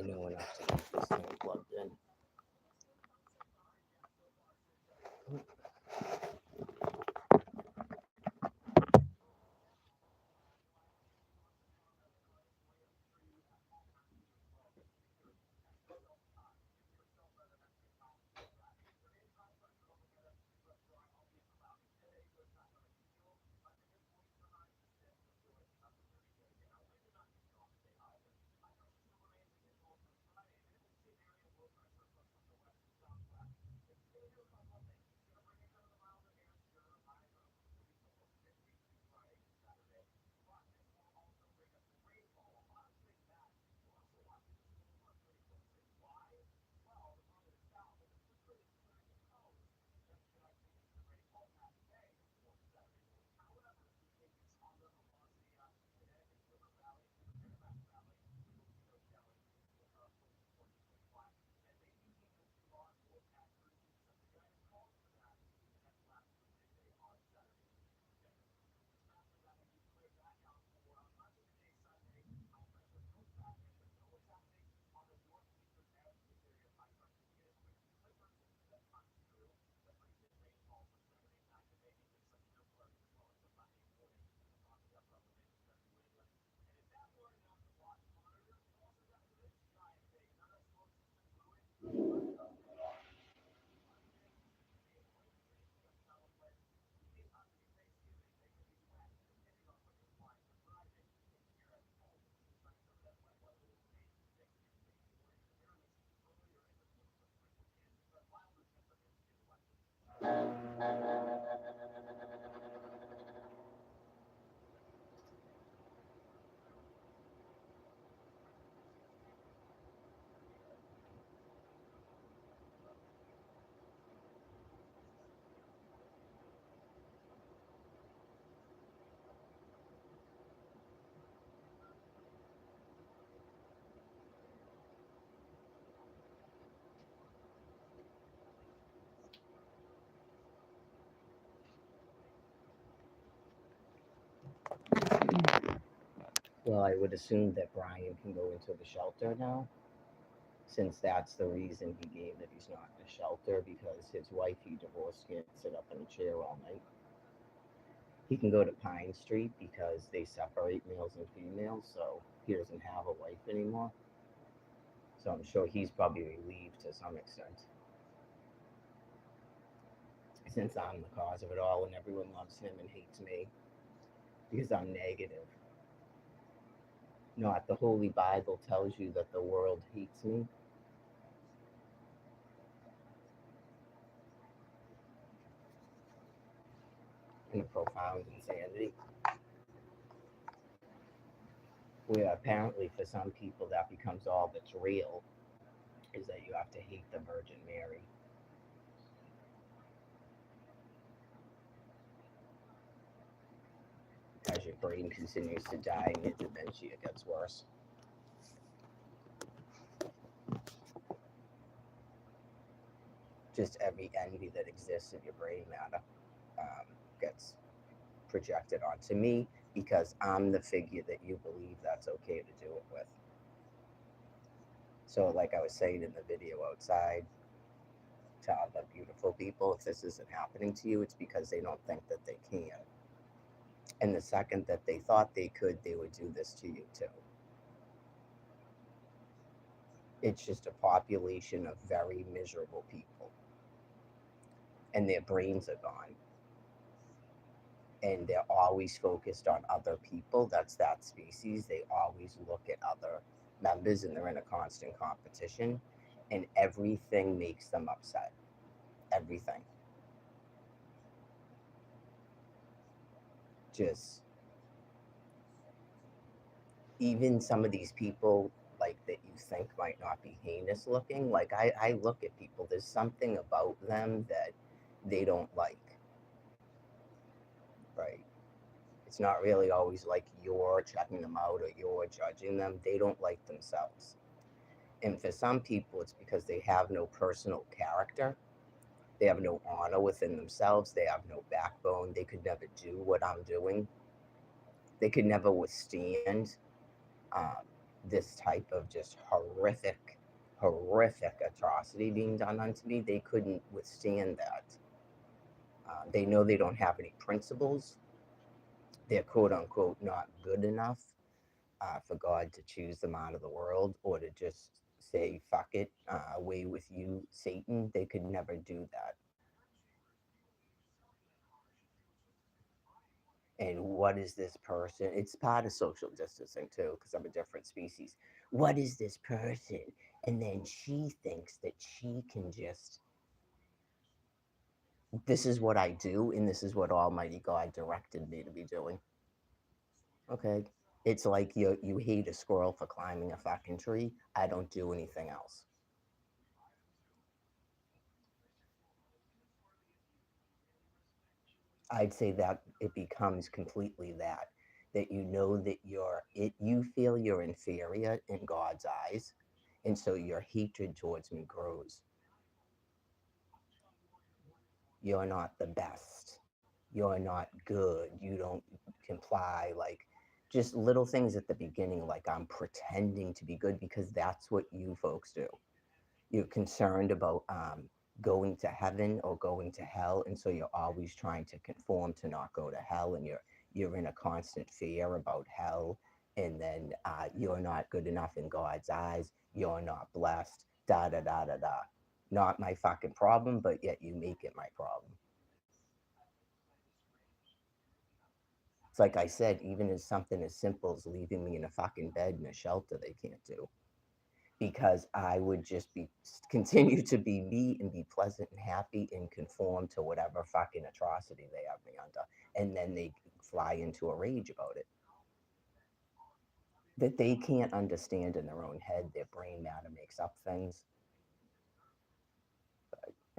I know enough to get this thing plugged in. Well, I would assume that Brian can go into the shelter now, since that's the reason he gave that he's not in a shelter because his wife he divorced can't sit up in a chair all night. He can go to Pine Street because they separate males and females, so he doesn't have a wife anymore. So I'm sure he's probably relieved to some extent. Since I'm the cause of it all and everyone loves him and hates me because I'm negative. Not the Holy Bible tells you that the world hates me. In a profound insanity. Where apparently for some people that becomes all that's real is that you have to hate the Virgin Mary. As your brain continues to die and your dementia gets worse. Just every envy that exists in your brain matter gets projected onto me because I'm the figure that you believe that's okay to do it with. So, like I was saying in the video outside, to other beautiful people, if this isn't happening to you, it's because they don't think that they can. And the second that they thought they could, they would do this to you too. It's just a population of very miserable people, and their brains are gone. And they're always focused on other people. That's that species. They always look at other members and they're in a constant competition, and everything makes them upset. Everything. Just even some of these people like that you think might not be heinous looking, like I look at people, there's something about them that they don't like, right? It's not really always like you're checking them out or you're judging them. They don't like themselves. And for some people, it's because they have no personal character. They have no honor within themselves. They have no backbone. They could never do what I'm doing. They could never withstand. Um, this type of just horrific atrocity being done unto me, they couldn't withstand that. They know they don't have any principles. They're quote unquote not good enough for God to choose them out of the world, or to just say, fuck it, away with you, Satan. They could never do that. And what is this person? It's part of social distancing too, because I'm a different species. What is this person? And then she thinks that she can just, this is what I do, and this is what Almighty God directed me to be doing. Okay. It's like you hate a squirrel for climbing a fucking tree. I don't do anything else. I'd say that it becomes completely that you know that you feel you're inferior in God's eyes, and so your hatred towards me grows. You're not the best. You're not good. You don't comply. Like just little things at the beginning, like I'm pretending to be good because that's what you folks do. You're concerned about going to heaven or going to hell, and so you're always trying to conform to not go to hell, and you're in a constant fear about hell, and then you're not good enough in God's eyes. You're not blessed. Da da da da da. Not my fucking problem, but yet you make it my problem. It's like I said, even as something as simple as leaving me in a fucking bed in a shelter, they can't do, because I would just be continue to be me and be pleasant and happy and conform to whatever fucking atrocity they have me under. And then they fly into a rage about it. That they can't understand in their own head. Their brain matter makes up things.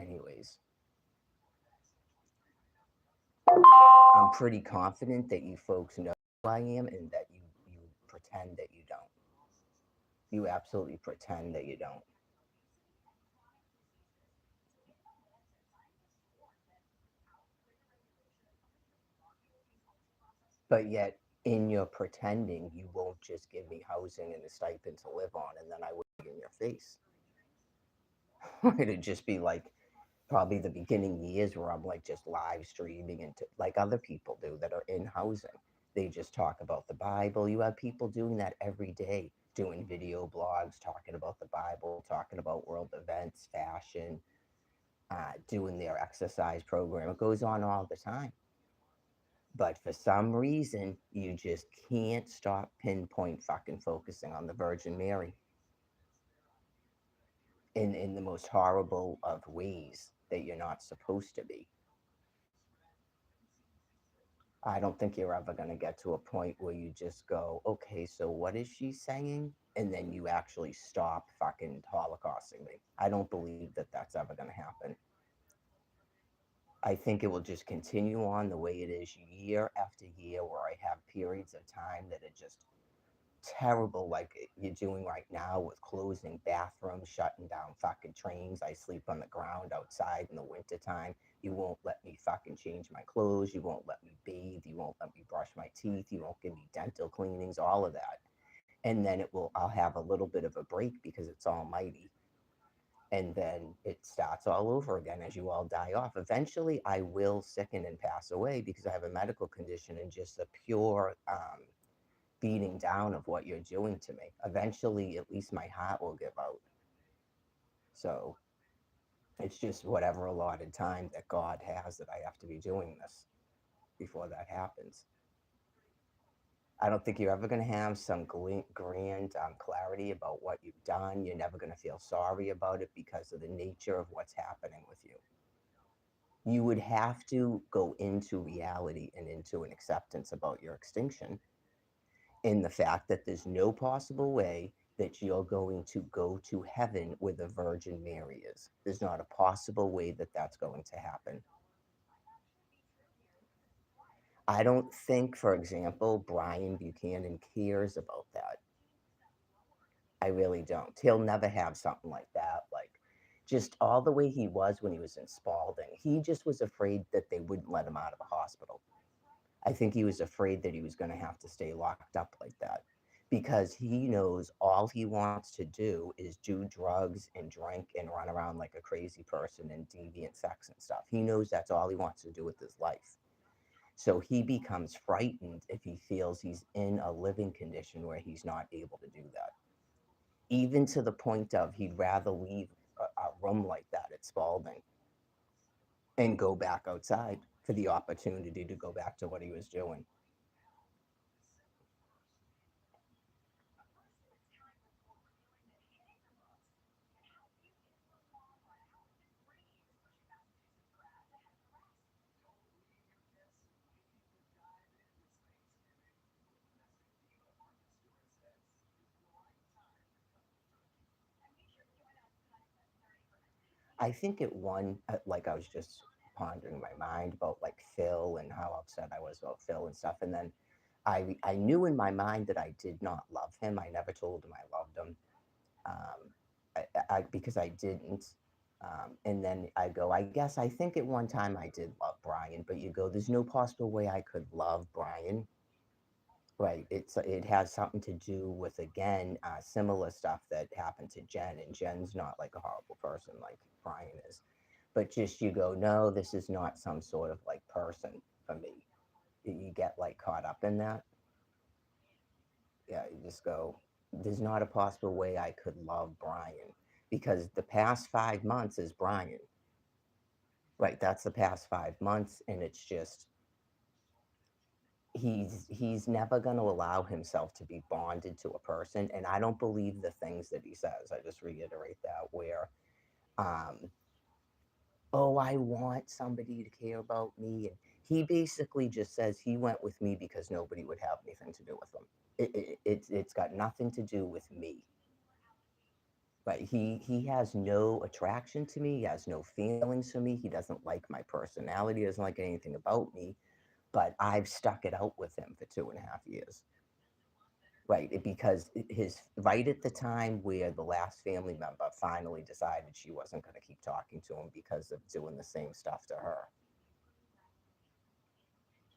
Anyways, I'm pretty confident that you folks know who I am, and that you pretend that you don't. You absolutely pretend that you don't. But yet, in your pretending, you won't just give me housing and a stipend to live on, and then I would be in your face. It'd just be like probably the beginning years where I'm like just live streaming and like other people do that are in housing. They just talk about the Bible. You have people doing that every day, doing video blogs, talking about the Bible, talking about world events, fashion, doing their exercise program. It goes on all the time. But for some reason, you just can't stop pinpoint fucking focusing on the Virgin Mary in the most horrible of ways that you're not supposed to be. I don't think you're ever going to get to a point where you just go, okay, so what is she saying? And then you actually stop fucking holocausting me. I don't believe that that's ever going to happen. I think it will just continue on the way it is year after year, where I have periods of time that are just terrible, like you're doing right now with closing bathrooms, shutting down fucking trains. I sleep on the ground outside in the wintertime. You won't let me fucking change my clothes. You won't let me bathe. You won't let me brush my teeth. You won't give me dental cleanings, all of that. And then I'll have a little bit of a break because it's almighty. And then it starts all over again as you all die off. Eventually, I will sicken and pass away because I have a medical condition, and just the pure beating down of what you're doing to me. Eventually, at least my heart will give out. So it's just whatever allotted time that God has that I have to be doing this before that happens. I don't think you're ever going to have some grand clarity about what you've done. You're never going to feel sorry about it because of the nature of what's happening with you. You would have to go into reality and into an acceptance about your extinction, in the fact that there's no possible way that you're going to go to heaven where the Virgin Mary is. There's not a possible way that that's going to happen. I don't think, for example, Brian Buchanan cares about that. I really don't. He'll never have something like that. Like, just all the way he was when he was in Spalding, he just was afraid that they wouldn't let him out of the hospital. I think he was afraid that he was going to have to stay locked up like that, because he knows all he wants to do is do drugs and drink and run around like a crazy person and deviant sex and stuff. He knows that's all he wants to do with his life. So he becomes frightened if he feels he's in a living condition where he's not able to do that. Even to the point of he'd rather leave a room like that at Spalding and go back outside for the opportunity to go back to what he was doing. I think it won, like I was just pondering in my mind about like Phil and how upset I was about Phil and stuff. And then I knew in my mind that I did not love him. I never told him I loved him, because I didn't. And then I go, I guess I think at one time I did love Brian, but you go, there's no possible way I could love Brian. Right. It has something to do with again similar stuff that happened to Jen, and Jen's not like a horrible person like Brian is, but just you go, no, this is not some sort of like person for me. You get like caught up in that. Yeah, you just go, there's not a possible way I could love Brian because the past 5 months is Brian. Right. That's the past 5 months, and it's just he's never going to allow himself to be bonded to a person, and I don't believe the things that he says. I just reiterate that where um oh, I want somebody to care about me, and he basically just says he went with me because nobody would have anything to do with him. It's got nothing to do with me. But he has no attraction to me, he has no feelings for me, he doesn't like my personality, he doesn't like anything about me, but I've stuck it out with him for 2.5 years. Right, because his right at the time where the last family member finally decided she wasn't going to keep talking to him because of doing the same stuff to her.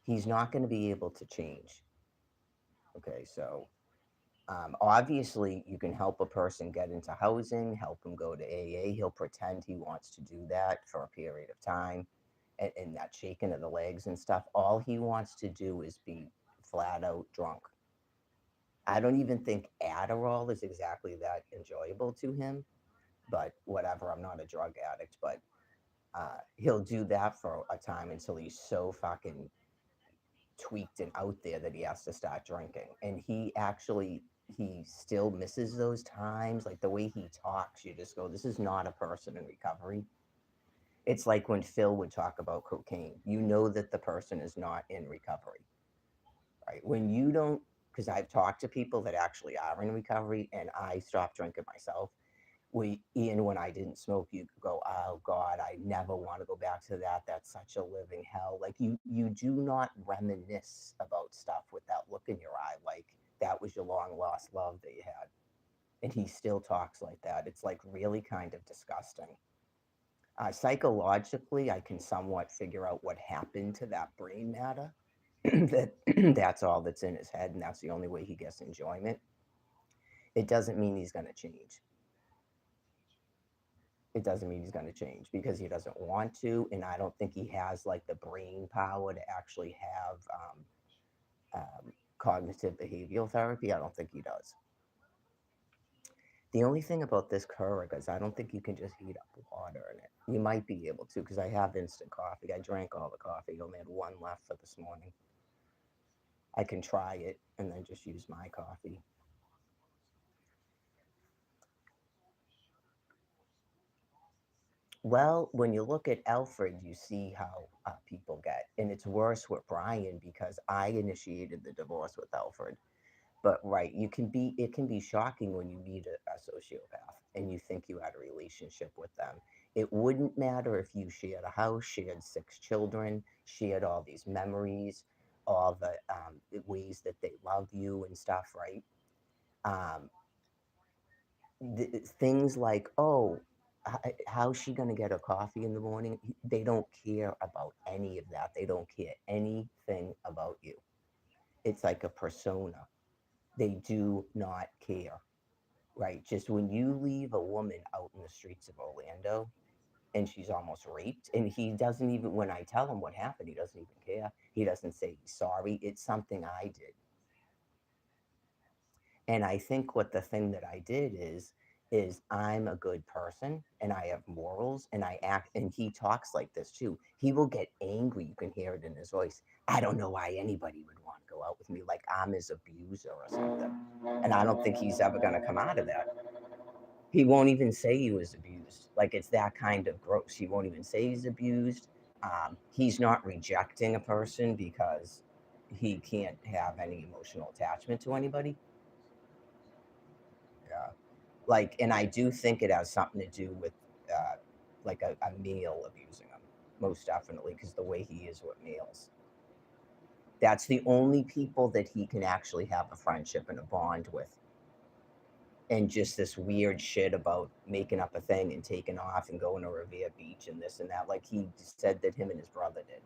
He's not going to be able to change. Okay, so obviously you can help a person get into housing, help him go to AA. He'll pretend he wants to do that for a period of time, and that shaking of the legs and stuff. All he wants to do is be flat out drunk. I don't even think Adderall is exactly that enjoyable to him, but whatever. I'm not a drug addict, but he'll do that for a time until he's so fucking tweaked and out there that he has to start drinking. And he still misses those times. Like the way he talks, you just go, this is not a person in recovery. It's like when Phil would talk about cocaine. You know that the person is not in recovery, right? When you don't, because I've talked to people that actually are in recovery, and I stopped drinking myself. When I didn't smoke, you go, oh God, I never want to go back to that. That's such a living hell. Like you do not reminisce about stuff with that look in your eye, like that was your long lost love that you had. And he still talks like that. It's like really kind of disgusting. Psychologically, I can somewhat figure out what happened to that brain matter. that that's all that's in his head, and that's the only way he gets enjoyment. It doesn't mean he's going to change. It doesn't mean he's going to change because he doesn't want to, and I don't think he has like the brain power to actually have cognitive behavioral therapy. I don't think he does. The only thing about this Keurig is I don't think you can just heat up water in it. You might be able to because I have instant coffee. I drank all the coffee. I only had one left for this morning. I can try it and then just use my coffee. Well, when you look at Alfred, you see how people get, and it's worse with Brian because I initiated the divorce with Alfred. But right, it can be shocking when you meet a sociopath and you think you had a relationship with them. It wouldn't matter if you shared a house, shared 6 children, shared all these memories, all the ways that they love you and stuff, right? Um, Things like, oh, how's she going to get her coffee in the morning? They don't care about any of that. They don't care anything about you. It's like a persona. They do not care, right? Just when you leave a woman out in the streets of Orlando and she's almost raped, and he doesn't even, when I tell him what happened, he doesn't even care. He doesn't say he's sorry. It's something I did. And I think what the thing that I did is I'm a good person and I have morals and I act, and he talks like this too. He will get angry. You can hear it in his voice. I don't know why anybody would want to go out with me, like I'm his abuser or something. And I don't think he's ever going to come out of that. He won't even say he was abused. Like it's that kind of gross. He won't even say he's abused. He's not rejecting a person because he can't have any emotional attachment to anybody. Yeah. Like, and I do think it has something to do with like a male abusing him, most definitely, because the way he is with males. That's the only people that he can actually have a friendship and a bond with. And just this weird shit about making up a thing and taking off and going to Revere Beach and this and that. Like he said that him and his brother did.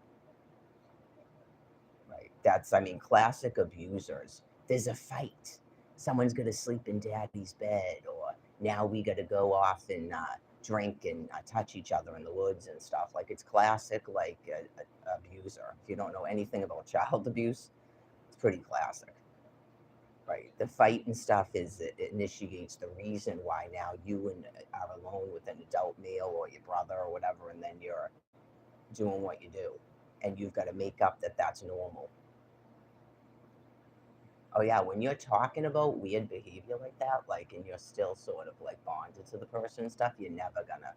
Right. That's, I mean, classic abusers. There's a fight. Someone's going to sleep in daddy's bed, or now we got to go off and drink and touch each other in the woods and stuff. Like it's classic, like abuser. If you don't know anything about child abuse, it's pretty classic. Right. The fight and stuff is it initiates the reason why now you and are alone with an adult male or your brother or whatever, and then you're doing what you do, and you've got to make up that that's normal. Oh yeah, when you're talking about weird behavior like that, like, and you're still sort of like bonded to the person and stuff, you're never gonna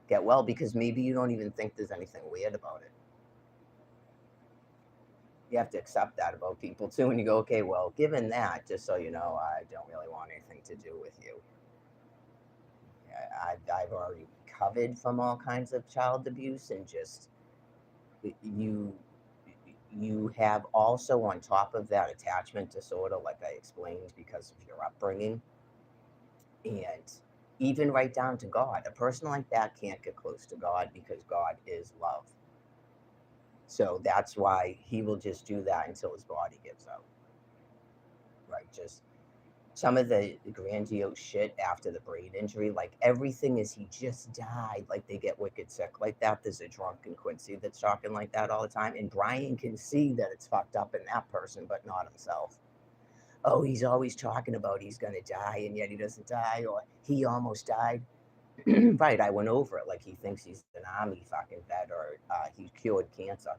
get well because maybe you don't even think there's anything weird about it. You have to accept that about people too, and you go, okay, well, given that, just so you know, I don't really want anything to do with you. I've already recovered from all kinds of child abuse, and just you you have also on top of that attachment disorder, like I explained, because of your upbringing. And even right down to God, a person like that can't get close to God because God is love. So that's why he will just do that until his body gives out. Right? Just some of the grandiose shit after the brain injury, like everything is he just died, like they get wicked sick like that. There's a drunken Quincy that's talking like that all the time, and Brian can see that it's fucked up in that person, but not himself. Oh, he's always talking about he's gonna die, and yet he doesn't die, or he almost died. Right, I went over it. Like he thinks he's an army fucking vet, or he cured cancer,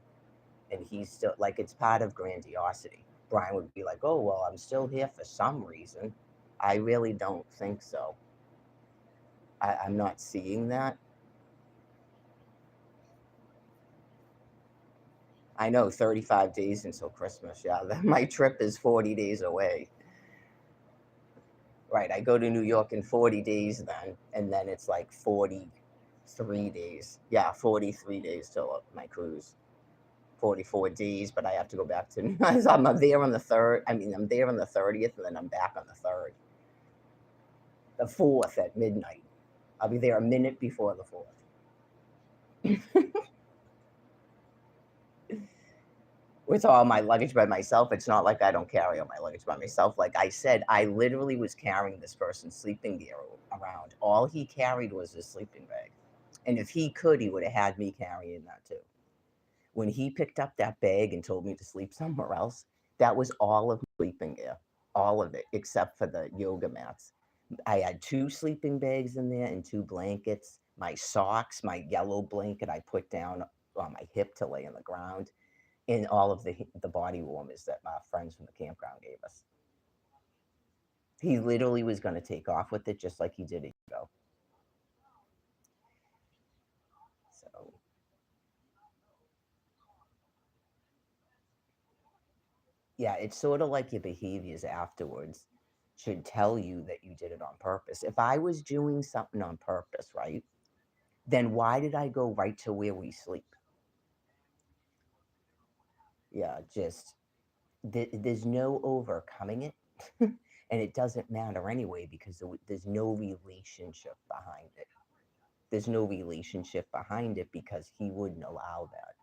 and he's still like it's part of grandiosity. Brian would be like, "Oh well, I'm still here for some reason." I really don't think so. I'm not seeing that. I know 35 days until Christmas. Yeah, my trip is 40 days away. Right, I go to New York in 40 days then, and then it's like 43 days. Yeah, 43 days till my cruise. 44 days, but I have to go back to. I'm there on the third. I mean, I'm there on the 30th, and then I'm back on the third. The fourth at midnight. I'll be there a minute before the fourth. With all my luggage by myself, it's not like I don't carry all my luggage by myself. Like I said, I literally was carrying this person's sleeping gear around. All he carried was his sleeping bag. And if he could, he would have had me carrying that too. When he picked up that bag and told me to sleep somewhere else, that was all of my sleeping gear, all of it, except for the yoga mats. I had two sleeping bags in there and two blankets, my socks, my yellow blanket I put down on my hip to lay on the ground, and all of the body warmers that my friends from the campground gave us. He literally was going to take off with it just like he did a year ago. So yeah, it's sort of like your behaviors afterwards should tell you that you did it on purpose. If I was doing something on purpose, right, then why did I go right to where we sleep? Yeah, just there's no overcoming it. And it doesn't matter anyway because there's no relationship behind it. There's no relationship behind it because he wouldn't allow that.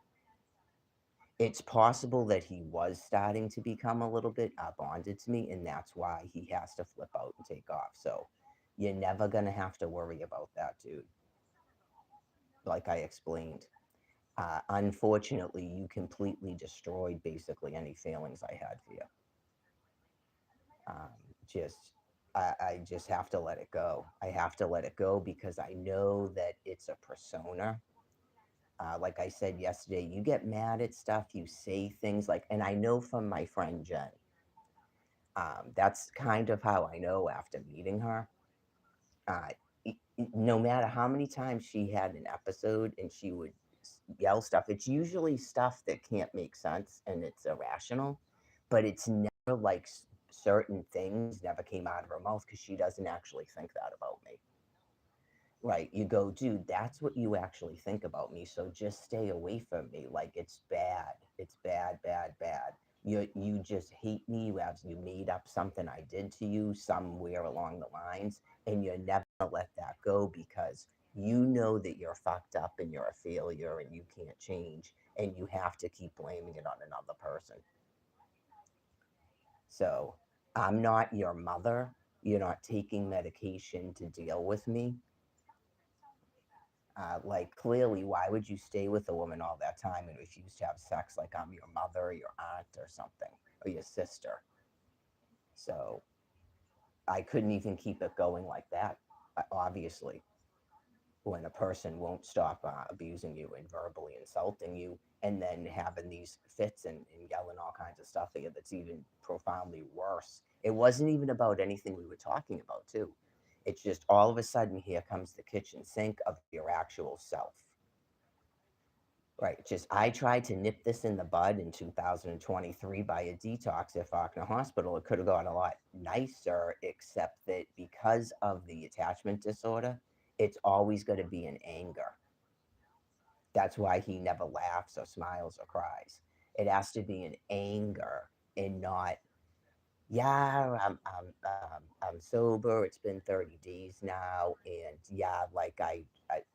It's possible that he was starting to become a little bit bonded to me, and that's why he has to flip out and take off. So you're never going to have to worry about that, dude. Like I explained. Unfortunately, you completely destroyed basically any feelings I had for you. Um, just, I just have to let it go. I have to let it go because I know that it's a persona. Like I said yesterday, you get mad at stuff, you say things like, and I know from my friend Jen, that's kind of how I know after meeting her. Uh, no matter how many times she had an episode and she would yell stuff, it's usually stuff that can't make sense and it's irrational, but it's never like certain things never came out of her mouth because she doesn't actually think that about me. Right. You go, dude, that's what you actually think about me. So just stay away from me. Like it's bad. It's bad, bad, bad. You just hate me. You made up something I did to you somewhere along the lines, and you're never gonna let that go because you know that you're fucked up and you're a failure and you can't change and you have to keep blaming it on another person. So I'm not your mother. You're not taking medication to deal with me. Like, clearly, why would you stay with a woman all that time and refuse to have sex like I'm your mother or your aunt or something, or your sister? So I couldn't even keep it going like that, obviously, when a person won't stop abusing you and verbally insulting you and then having these fits and yelling all kinds of stuff at you that's even profoundly worse. It wasn't even about anything we were talking about, too. It's just all of a sudden, here comes the kitchen sink of your actual self. Right. Just I tried to nip this in the bud in 2023 by a detox at Faulkner Hospital. It could have gone a lot nicer, except that because of the attachment disorder, it's always going to be in anger. That's why he never laughs or smiles or cries. It has to be in anger and not, yeah, I'm sober. It's been 30 days now. And yeah, like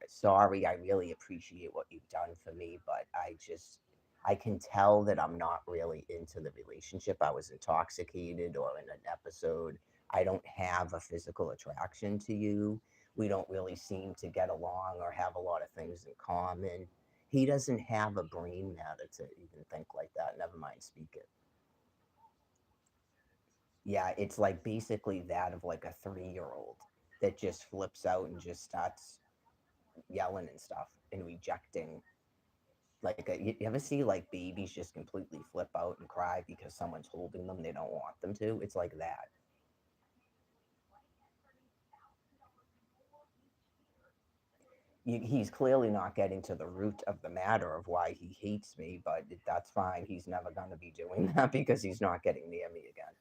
sorry, I really appreciate what you've done for me, but I can tell that I'm not really into the relationship. I was intoxicated or in an episode. I don't have a physical attraction to you. We don't really seem to get along or have a lot of things in common. He doesn't have a brain matter to even think like that. Never mind speak it. Yeah, it's like basically that of like a 3-year-old that just flips out and just starts yelling and stuff and rejecting. Like, you ever see like babies just completely flip out and cry because someone's holding them, they don't want them to? It's like that. He's clearly not getting to the root of the matter of why he hates me, but that's fine. He's never going to be doing that because he's not getting near me again.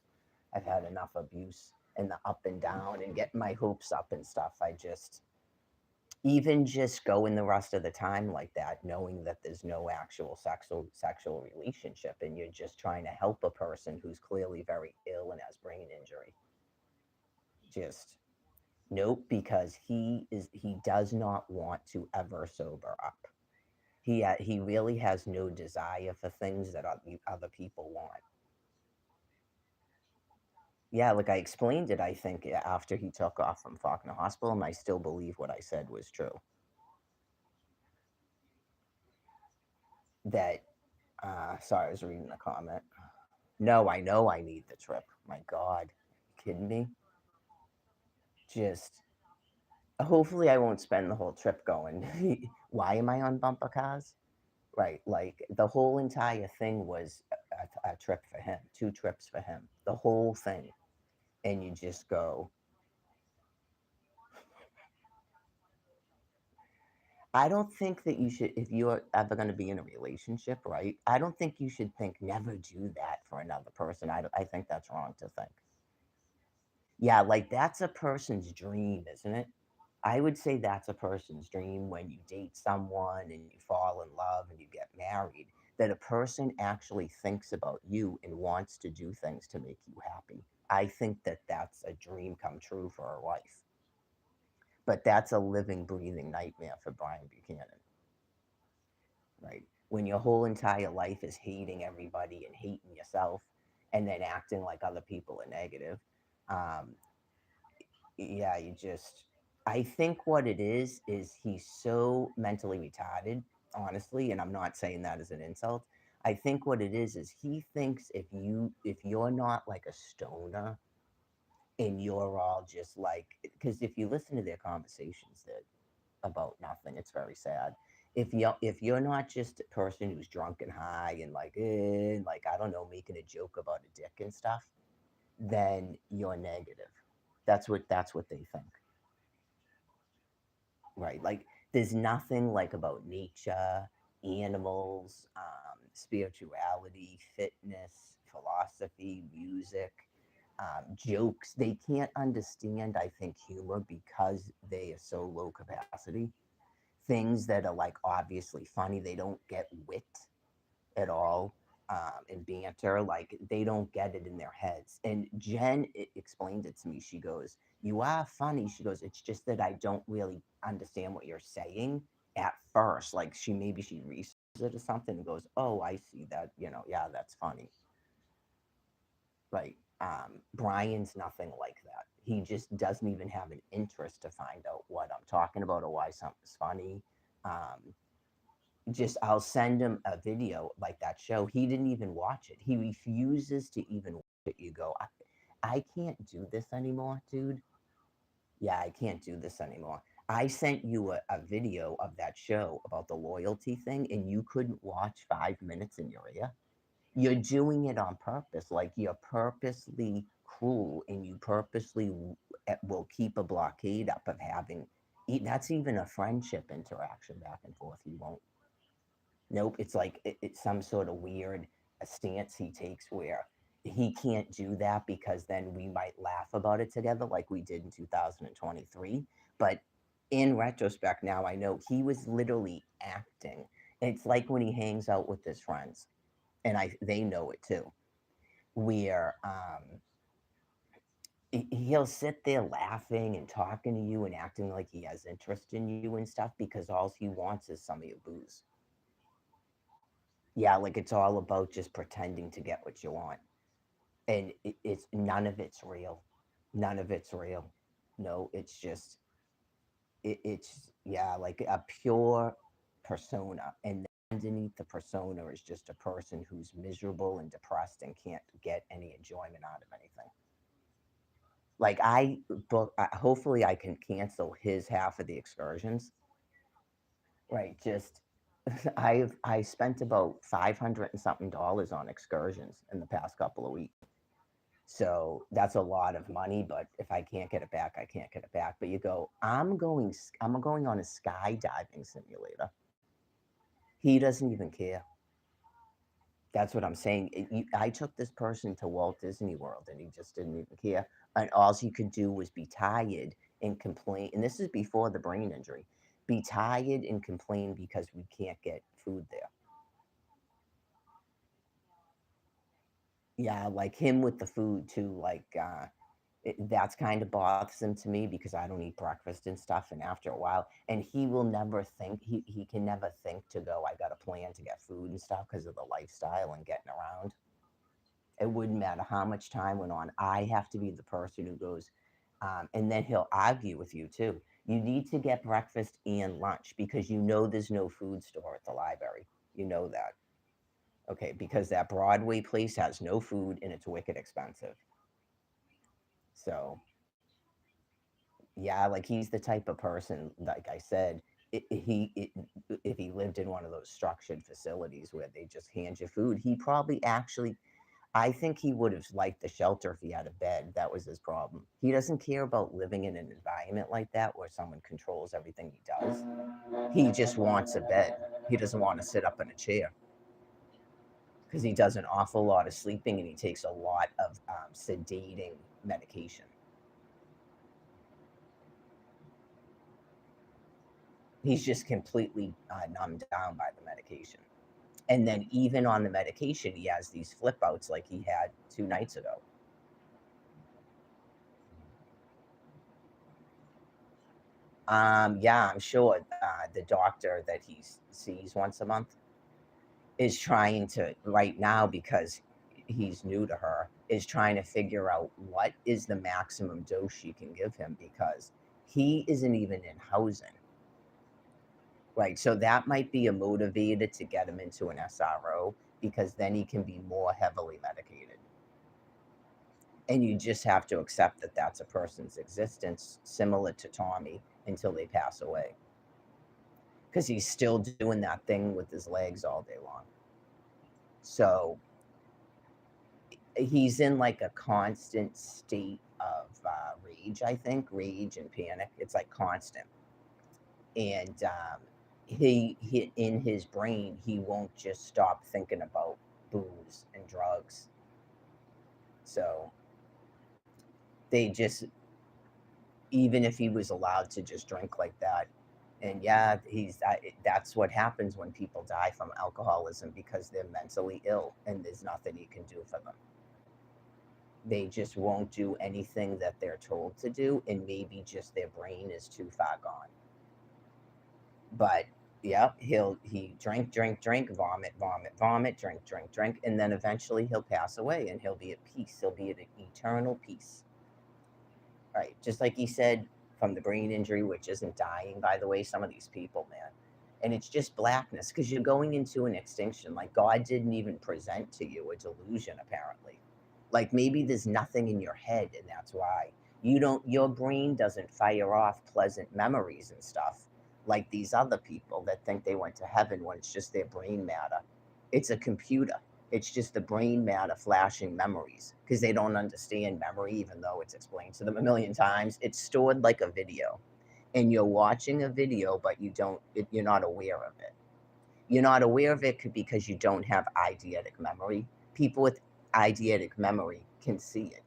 I've had enough abuse and the up and down and getting my hopes up and stuff. I just, even just going the rest of the time like that, knowing that there's no actual sexual relationship and you're just trying to help a person who's clearly very ill and has brain injury. Just nope, because he does not want to ever sober up. He really has no desire for things that other people want. Yeah, like I explained it, I think, after he took off from Faulkner Hospital, and I still believe what I said was true. That, sorry, I was reading a comment. No, I know I need the trip. My God, you kidding me? Just hopefully I won't spend the whole trip going. Why am I on bumper cars? Right, like the whole entire thing was a trip for him, 2 trips for him, the whole thing. And you just go, I don't think that you should, if you're ever going to be in a relationship, right? I don't think you should think never do that for another person. I think that's wrong to think. Yeah, like that's a person's dream, isn't it? I would say that's a person's dream when you date someone and you fall in love and you get married, that a person actually thinks about you and wants to do things to make you happy. I think that that's a dream come true for a wife. But that's a living, breathing nightmare for Brian Buchanan, right? when your whole entire life is hating everybody and hating yourself and then acting like other people are negative. Um, yeah, you just, I think what it is he's so mentally retarded, honestly, and I'm not saying that as an insult. I think what it is he thinks if you're not like a stoner and you're all just like, because if you listen to their conversations, they're about nothing. It's very sad. If you're not just a person who's drunk and high and like I don't know, making a joke about a dick and stuff, then you're negative. That's what they think, right? Like there's nothing like about nature, animals, spirituality, fitness, philosophy, music, jokes. They can't understand, I think, humor because they are so low capacity. Things that are like obviously funny, they don't get wit at all, and banter. Like they don't get it in their heads. And Jen explained it to me. She goes, "You are funny." She goes, "It's just that I don't really understand what you're saying at first." Like she researches it or something and goes, "Oh, I see that. Yeah, that's funny." Like Brian's nothing like that. He just doesn't even have an interest to find out what I'm talking about or why something's funny. Um, just I'll send him a video like that show. He didn't even watch it. He refuses to even watch it. You go, I can't do this anymore, dude. Yeah, I can't do this anymore. I sent you a video of that show about the loyalty thing, and you couldn't watch 5 minutes in your ear. You're doing it on purpose. Like you're purposely cruel, and you purposely will keep a blockade up of having. That's even a friendship interaction back and forth. You won't. Nope, it's like it's some sort of weird stance he takes where he can't do that because then we might laugh about it together like we did in 2023. But in retrospect, now I know he was literally acting. It's like when he hangs out with his friends, and they know it too, where he'll sit there laughing and talking to you and acting like he has interest in you and stuff because all he wants is some of your booze. Yeah, like it's all about just pretending to get what you want, and it's none of it's real. None of it's real. No, it's just it's yeah, like a pure persona, and underneath the persona is just a person who's miserable and depressed and can't get any enjoyment out of anything. Like I book, hopefully I can cancel his half of the excursions. Right, just I spent about 500 and something dollars on excursions in the past couple of weeks. So that's a lot of money, but if I can't get it back, I can't get it back. But you go, I'm going on a skydiving simulator. He doesn't even care. That's what I'm saying. I took this person to Walt Disney World and he just didn't even care. And all he could do was be tired and complain. And this is before the brain injury. Be tired and complain because we can't get food there. Yeah, like him with the food too. Like that's kind of bothersome to me because I don't eat breakfast and stuff. And after a while, and he will never think he can never think to go. I got a plan to get food and stuff because of the lifestyle and getting around. It wouldn't matter how much time went on. I have to be the person who goes, and then he'll argue with you too. You need to get breakfast and lunch because you know there's no food store at the library. You know that. Okay, because that Broadway place has no food and it's wicked expensive. So, yeah, like he's the type of person, like I said, if he lived in one of those structured facilities where they just hand you food, he probably actually, I think he would have liked the shelter if he had a bed. That was his problem. He doesn't care about living in an environment like that where someone controls everything he does. He just wants a bed. He doesn't want to sit up in a chair because he does an awful lot of sleeping and he takes a lot of sedating medication. He's just completely numbed down by the medication. And then even on the medication, he has these flip outs like he had 2 nights ago. Yeah, I'm sure the doctor that he sees once a month. is trying to right now, because he's new to her, is trying to figure out what is the maximum dose she can give him, because he isn't even in housing. Right. So that might be a motivator to get him into an SRO, because then he can be more heavily medicated. And you just have to accept that that's a person's existence, similar to Tommy, until they pass away. Because he's still doing that thing with his legs all day long. So he's in like a constant state of rage, I think, rage and panic. It's like constant. And he in his brain, he won't just stop thinking about booze and drugs. So they just, even if he was allowed to just drink like that, and yeah, that's what happens when people die from alcoholism, because they're mentally ill and there's nothing you can do for them. They just won't do anything that they're told to do, and maybe just their brain is too far gone. But yeah, he drink, vomit, vomit, vomit, drink, and then eventually he'll pass away, and he'll be at peace. He'll be at an eternal peace. Right, just like he said, from the brain injury, which isn't dying, by the way, some of these people, man. And it's just blackness, because you're going into an extinction. Like, God didn't even present to you a delusion, apparently. Like, maybe there's nothing in your head, and that's why your brain doesn't fire off pleasant memories and stuff like these other people that think they went to heaven when it's just their brain matter. It's a computer. It's just the brain matter flashing memories, because they don't understand memory, even though it's explained to them a million times. It's stored like a video, and you're watching a video, but you're not aware of it. You're not aware of it because you don't have eidetic memory. People with eidetic memory can see it.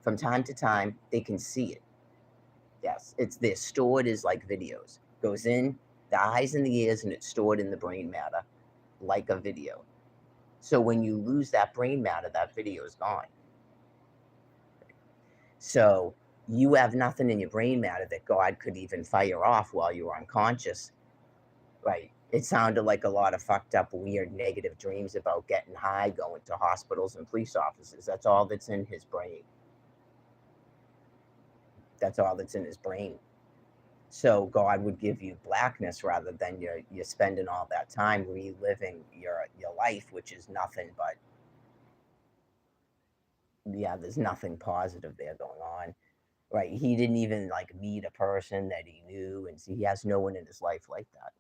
From time to time, they can see it. Yes, they're stored as like videos. Goes in the eyes and the ears, and it's stored in the brain matter like a video. So when you lose that brain matter, that video is gone. So you have nothing in your brain matter that God could even fire off while you were unconscious. Right. It sounded like a lot of fucked up, weird, negative dreams about getting high, going to hospitals and police offices. That's all that's in his brain. That's all that's in his brain. So God would give you blackness, rather than you're spending all that time reliving your life, which is nothing but, yeah, there's nothing positive there going on. Right. He didn't even like meet a person that he knew, and he has no one in his life like that.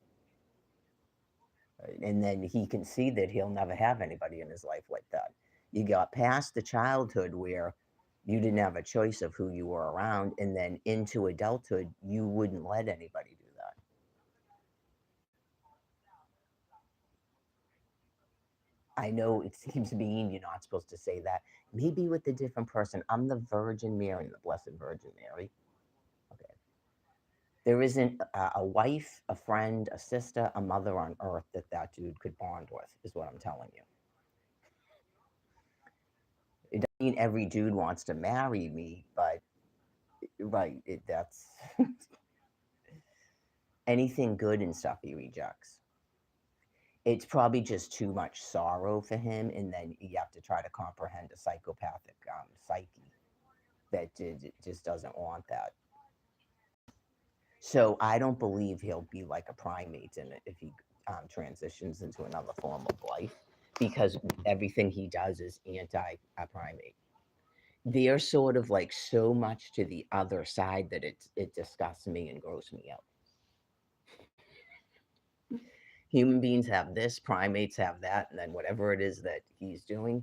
Right? And then he can see that he'll never have anybody in his life like that. You got past the childhood where you didn't have a choice of who you were around, and then into adulthood, you wouldn't let anybody do that. I know it seems mean, you're not supposed to say that. Maybe with a different person. I'm the Virgin Mary, the Blessed Virgin Mary. Okay. There isn't a wife, a friend, a sister, a mother on earth that dude could bond with, is what I'm telling you. It doesn't mean every dude wants to marry me, but right, that's anything good and stuff he rejects. It's probably just too much sorrow for him, and then you have to try to comprehend a psychopathic psyche that just doesn't want that. So I don't believe he'll be like a primate if he transitions into another form of life, because everything he does is anti a primate. They're sort of like so much to the other side that it disgusts me and grosses me out. Human beings have this, primates have that, and then whatever it is that he's doing,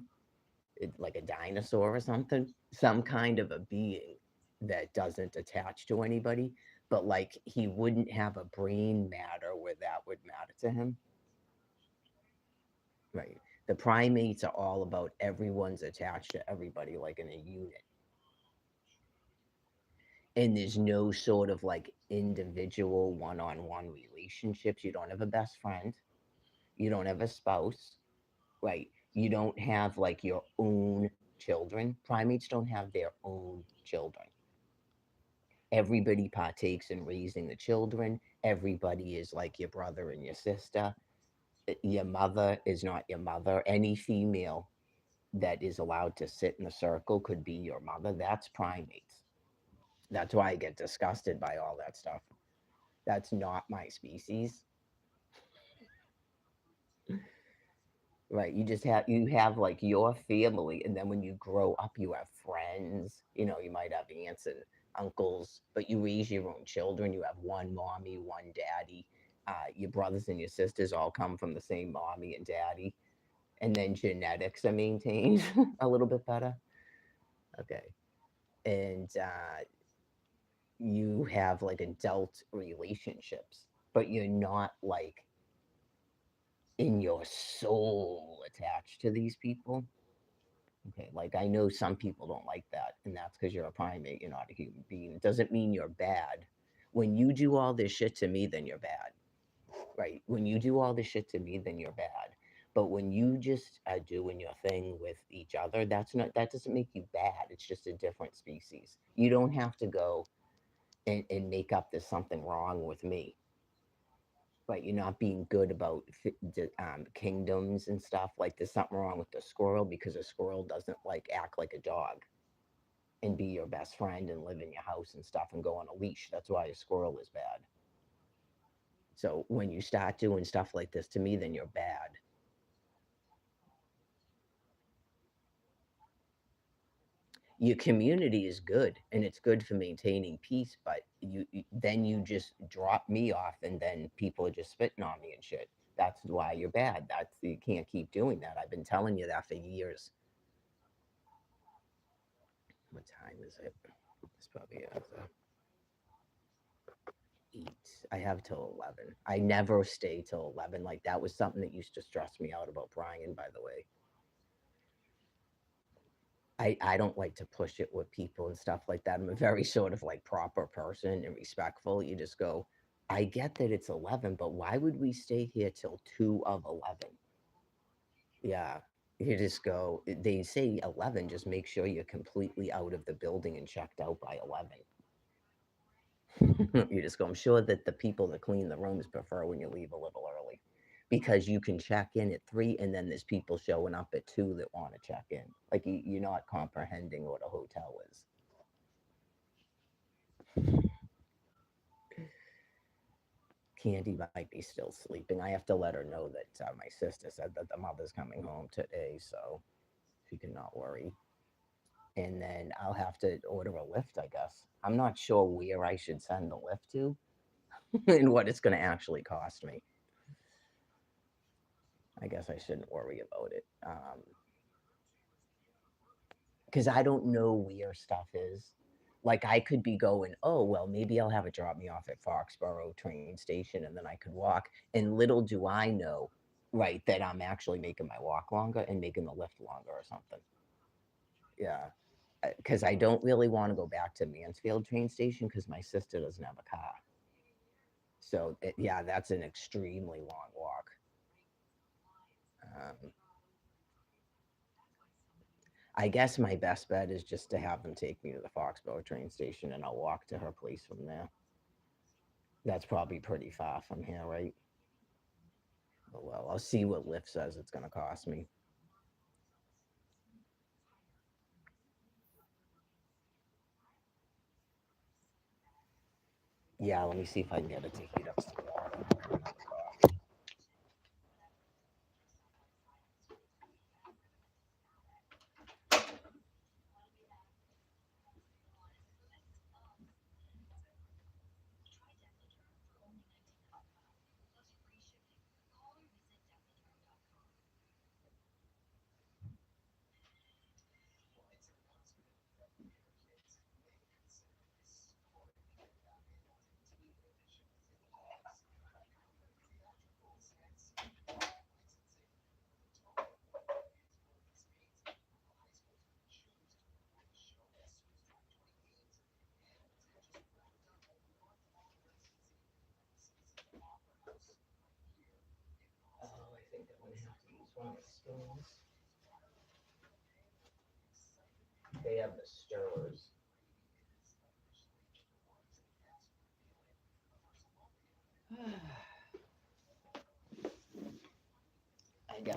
like a dinosaur or something, some kind of a being that doesn't attach to anybody, but like he wouldn't have a brain matter where that would matter to him. Right. The primates are all about everyone's attached to everybody, like in a unit. And there's no sort of like individual one-on-one relationships. You don't have a best friend. You don't have a spouse. Right. You don't have like your own children. Primates don't have their own children. Everybody partakes in raising the children. Everybody is like your brother and your sister. Your mother is not your mother. Any female that is allowed to sit in a circle could be your mother. That's primates. That's why I get disgusted by all that stuff. That's not my species. Right. You have like your family, and then when you grow up you have friends. You might have aunts and uncles, but you raise your own children. You have one mommy, one daddy. Your brothers and your sisters all come from the same mommy and daddy, and then genetics are maintained a little bit better. Okay. And you have like adult relationships, but you're not like in your soul attached to these people. Okay, like I know some people don't like that, and that's because you're a primate, you're not a human being. It doesn't mean you're bad. When you do all this shit to me, then you're bad, right? When you do all this shit to me, then you're bad. But when you just are doing your thing with each other, that doesn't make you bad. It's just a different species. You don't have to go and make up there's something wrong with me. Right, you're not being good about kingdoms and stuff. Like there's something wrong with the squirrel because a squirrel doesn't like act like a dog and be your best friend and live in your house and stuff and go on a leash. That's why a squirrel is bad. So when you start doing stuff like this to me, then you're bad. Your community is good and it's good for maintaining peace, but then you just drop me off and then people are just spitting on me and shit. That's why you're bad. That's You can't keep doing that. I've been telling you that for years. What time is it? It's probably 8. I have till 11. I never stay till 11. Like that was something that used to stress me out about Brian, by the way. I don't like to push it with people and stuff like that. I'm a very sort of like proper person and respectful. You just go, I get that it's 11, but why would we stay here till 2 of 11? Yeah. You just go, they say 11, just make sure you're completely out of the building and checked out by 11. You just go, I'm sure that the people that clean the rooms prefer when you leave a little early because you can check in at 3 and then there's people showing up at 2 that want to check in. Like you're not comprehending what a hotel is. Candy might be still sleeping. I have to let her know that my sister said that the mother's coming home today, so she can not worry. And then I'll have to order a lift, I guess. I'm not sure where I should send the lift to and what it's going to actually cost me. I guess I shouldn't worry about it. Because I don't know where stuff is. Like I could be going, oh well, maybe I'll have it drop me off at Foxborough train station, and then I could walk. And little do I know, right, that I'm actually making my walk longer and making the lift longer or something. Yeah, because I don't really want to go back to Mansfield train station because my sister doesn't have a car. So yeah, that's an extremely long walk. Um, I guess my best bet is just to have them take me to the Foxborough train station, and I'll walk to her place from there. That's probably pretty far from here, right? Oh, well, I'll see what Lyft says it's going to cost me. Yeah, let me see if I can get it to heat up some water. Oh, I think I'm going to have to use one of the spoons. They have the stirrers.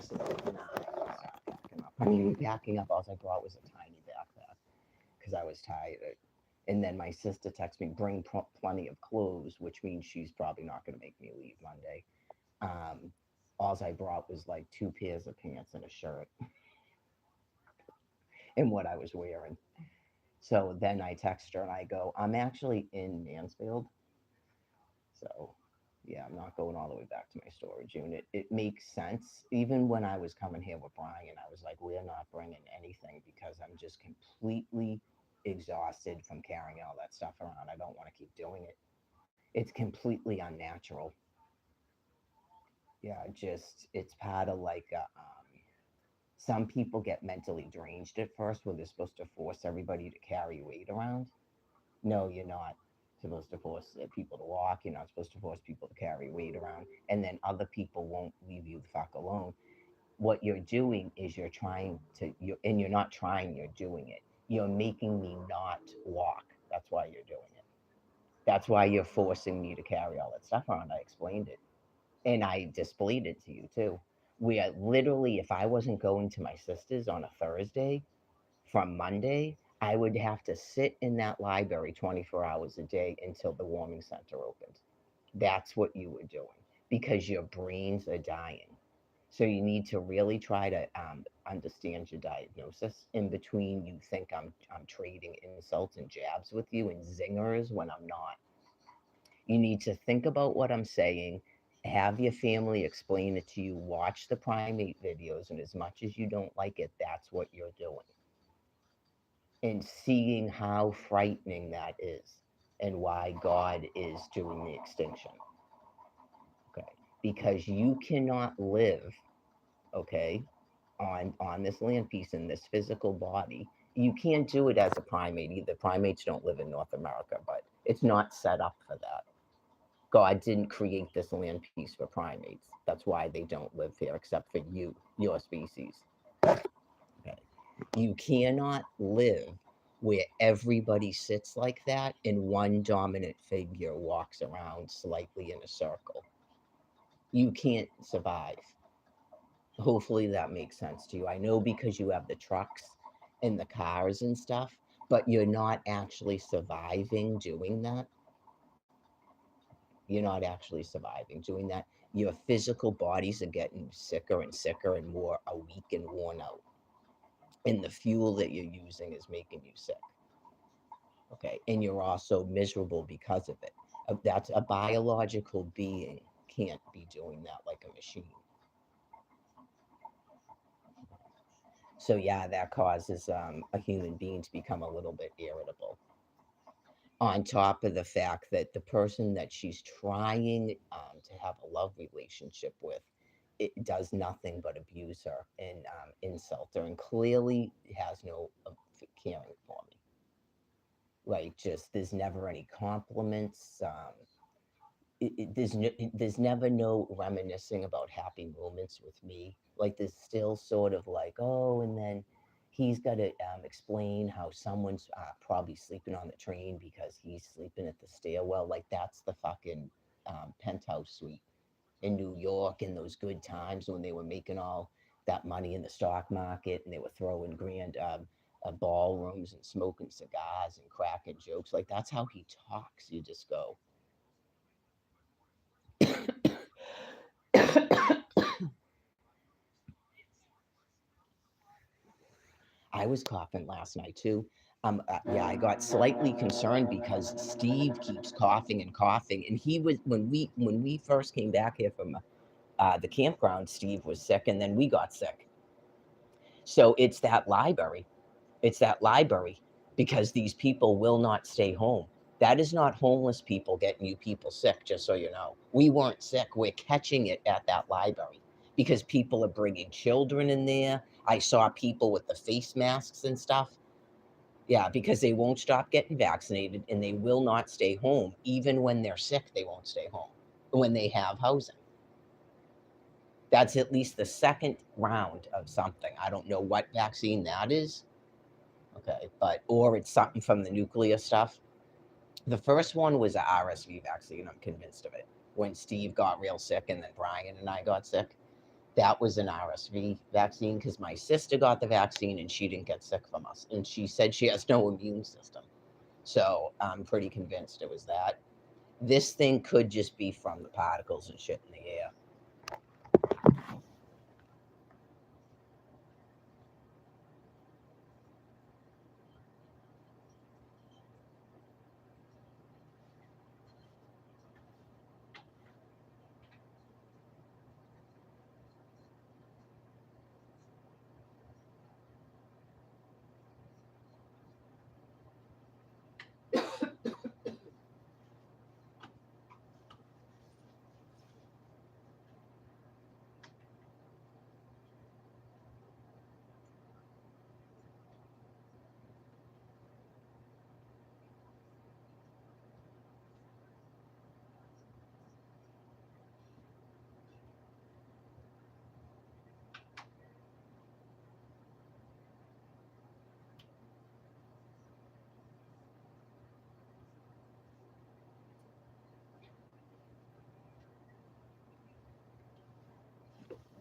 said, nah, I mean, packing up. All I brought was a tiny backpack because I was tired. And then my sister texted me, bring plenty of clothes, which means she's probably not going to make me leave Monday. Um, all I brought was like 2 pairs of pants and a shirt and what I was wearing. So then I text her and I go, I'm actually in Mansfield. So yeah, I'm not going all the way back to my storage unit. It makes sense. Even when I was coming here with Brian, I was like, we're not bringing anything because I'm just completely exhausted from carrying all that stuff around. I don't want to keep doing it. It's completely unnatural. Yeah, just it's part of like some people get mentally deranged at first when they're supposed to force everybody to carry weight around. No, you're not supposed to force people to walk. You're not supposed to force people to carry weight around. And then other people won't leave you the fuck alone. What you're doing is you're trying to, and you're not trying, you're doing it. You're making me not walk. That's why you're doing it. That's why you're forcing me to carry all that stuff around. I explained it. And I displayed it to you too. We are literally, if I wasn't going to my sister's on a Thursday, from Monday, I would have to sit in that library 24 hours a day until the warming center opened. That's what you were doing because your brains are dying. So you need to really try to understand your diagnosis. In between, you think I'm trading insults and jabs with you and zingers when I'm not. You need to think about what I'm saying, have your family explain it to you, watch the primate videos, and as much as you don't like it, that's what you're doing. And seeing how frightening that is and why God is doing the extinction. Okay. Because you cannot live, okay, on this land piece in this physical body. You can't do it as a primate either. Primates don't live in North America, but it's not set up for that. God didn't create this land piece for primates. That's why they don't live here, except for you, your species. Okay. You cannot live where everybody sits like that and one dominant figure walks around slightly in a circle. You can't survive. Hopefully that makes sense to you. I know because you have the trucks and the cars and stuff, but you're not actually surviving doing that. You're not actually surviving doing that. Your physical bodies are getting sicker and sicker and more weak and worn out. And the fuel that you're using is making you sick. Okay. And you're also miserable because of it. That's a biological being can't be doing that like a machine. So yeah, that causes a human being to become a little bit irritable. On top of the fact that the person that she's trying to have a love relationship with, it does nothing but abuse her and insult her, and clearly has no caring for me. Like, just there's never any compliments. There's never no reminiscing about happy moments with me. Like, there's still sort of like, oh, and then he's got to explain how someone's probably sleeping on the train because he's sleeping at the stairwell. Like, that's the fucking penthouse suite in New York in those good times when they were making all that money in the stock market and they were throwing grand ballrooms and smoking cigars and cracking jokes. Like, that's how he talks. You just go, I was coughing last night too. Yeah, I got slightly concerned because Steve keeps coughing and coughing, and he was when we first came back here from the campground. Steve was sick, and then we got sick. So it's that library. It's that library because these people will not stay home. That is not homeless people getting you people sick, just so you know. We weren't sick. We're catching it at that library because people are bringing children in there. I saw people with the face masks and stuff. Yeah, because they won't stop getting vaccinated and they will not stay home. Even when they're sick, they won't stay home when they have housing. That's at least the second round of something. I don't know what vaccine that is. Okay, but or it's something from the nuclear stuff. The first one was a RSV vaccine. I'm convinced of it. When Steve got real sick, and then Brian and I got sick. That was an RSV vaccine because my sister got the vaccine and she didn't get sick from us. And she said she has no immune system. So I'm pretty convinced it was that. This thing could just be from the particles and shit in the air.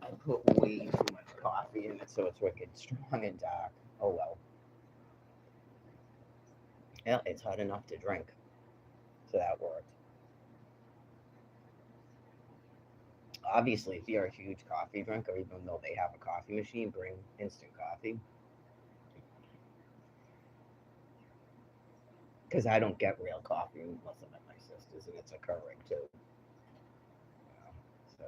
I put way too much coffee in it, so it's wicked strong and dark. Oh well. Yeah, it's hot enough to drink, so that worked. Obviously, if you're a huge coffee drinker, even though they have a coffee machine, bring instant coffee. Because I don't get real coffee unless I'm at my sister's, and it's occurring too. You So,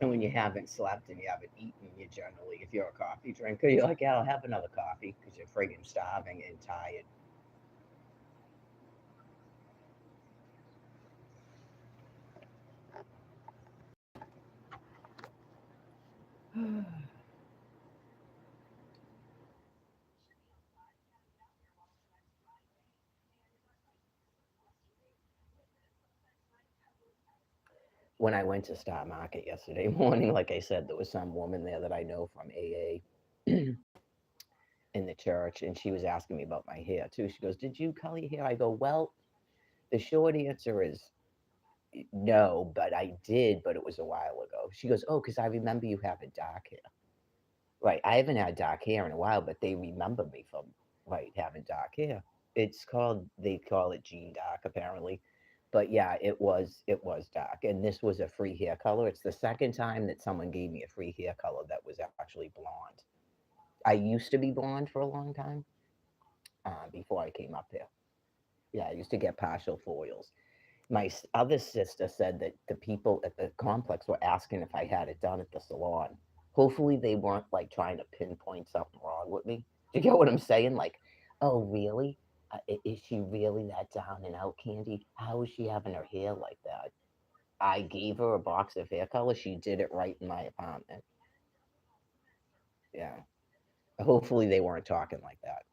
and when you haven't slept and you haven't eaten, you generally, if you're a coffee drinker, you're like, yeah, I'll have another coffee because you're friggin' starving and tired. When I went to Star Market yesterday morning, like I said, there was some woman there that I know from AA in the church, and she was asking me about my hair too. She goes, "Did you color your hair?" I go, "Well, the short answer is no, but I did, but it was a while ago." She goes, "Oh, because I remember you having dark hair." Right, I haven't had dark hair in a while, but they remember me from right having dark hair. It's called they call it Gene Dark apparently, but yeah, it was dark, and this was a free hair color. It's the second time that someone gave me a free hair color that was actually blonde. I used to be blonde for a long time before I came up here. Yeah, I used to get partial foils. My other sister said that the people at the complex were asking if I had it done at the salon. Hopefully, they weren't like trying to pinpoint something wrong with me. Do you get what I'm saying? Like, oh, really? Is she really that down and out, Candy? How is she having her hair like that? I gave her a box of hair color. She did it right in my apartment. Yeah. Hopefully, they weren't talking like that.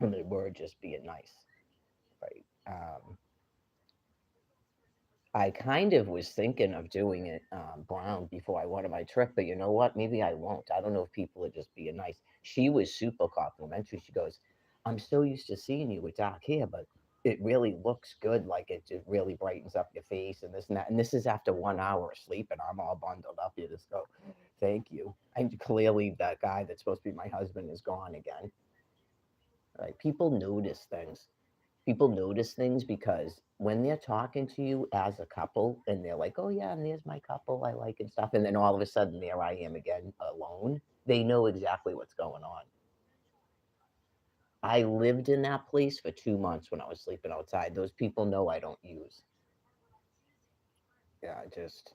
And they were just being nice. Right. I kind of was thinking of doing it brown before I went on my trip, but you know what? Maybe I won't. I don't know if people are just being nice. She was super complimentary. She goes, "I'm so used to seeing you with dark hair, but it really looks good. Like it really brightens up your face and this and that." And this is after 1 hour of sleep, and I'm all bundled up. You just go, "Thank you." And clearly, that guy that's supposed to be my husband is gone again. Right? People notice things because when they're talking to you as a couple and they're like, "Oh yeah, and there's my couple I like and stuff," and then all of a sudden there I am again alone, they know exactly what's going on. I lived in that place for 2 months when I was sleeping outside. Those people know I don't use. Yeah, just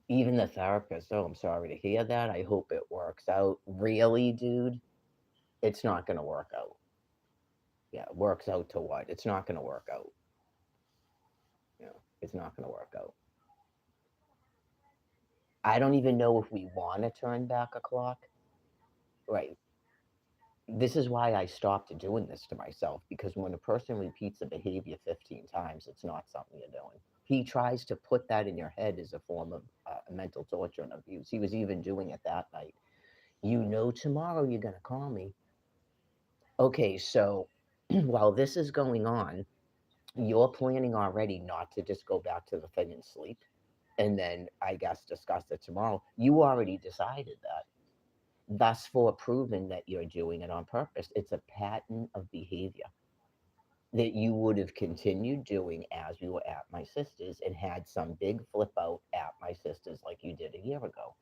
even the therapist. Oh, I'm sorry to hear that. I hope it works out. Really, dude, it's not going to work out. Yeah, works out to what? It's not going to work out. You know, it's not going to work out. I don't even know if we want to turn back a clock. Right. This is why I stopped doing this to myself because when a person repeats a behavior 15 times, it's not something you're doing. He tries to put that in your head as a form of mental torture and abuse. He was even doing it that night. You know, tomorrow you're going to call me. Okay, so While this is going on, you're planning already not to just go back to the thing and sleep and then I guess discuss it tomorrow. You already decided that. Thus, for proving that you're doing it on purpose, it's a pattern of behavior that you would have continued doing as we were at my sister's and had some big flip out at my sister's like you did a year ago.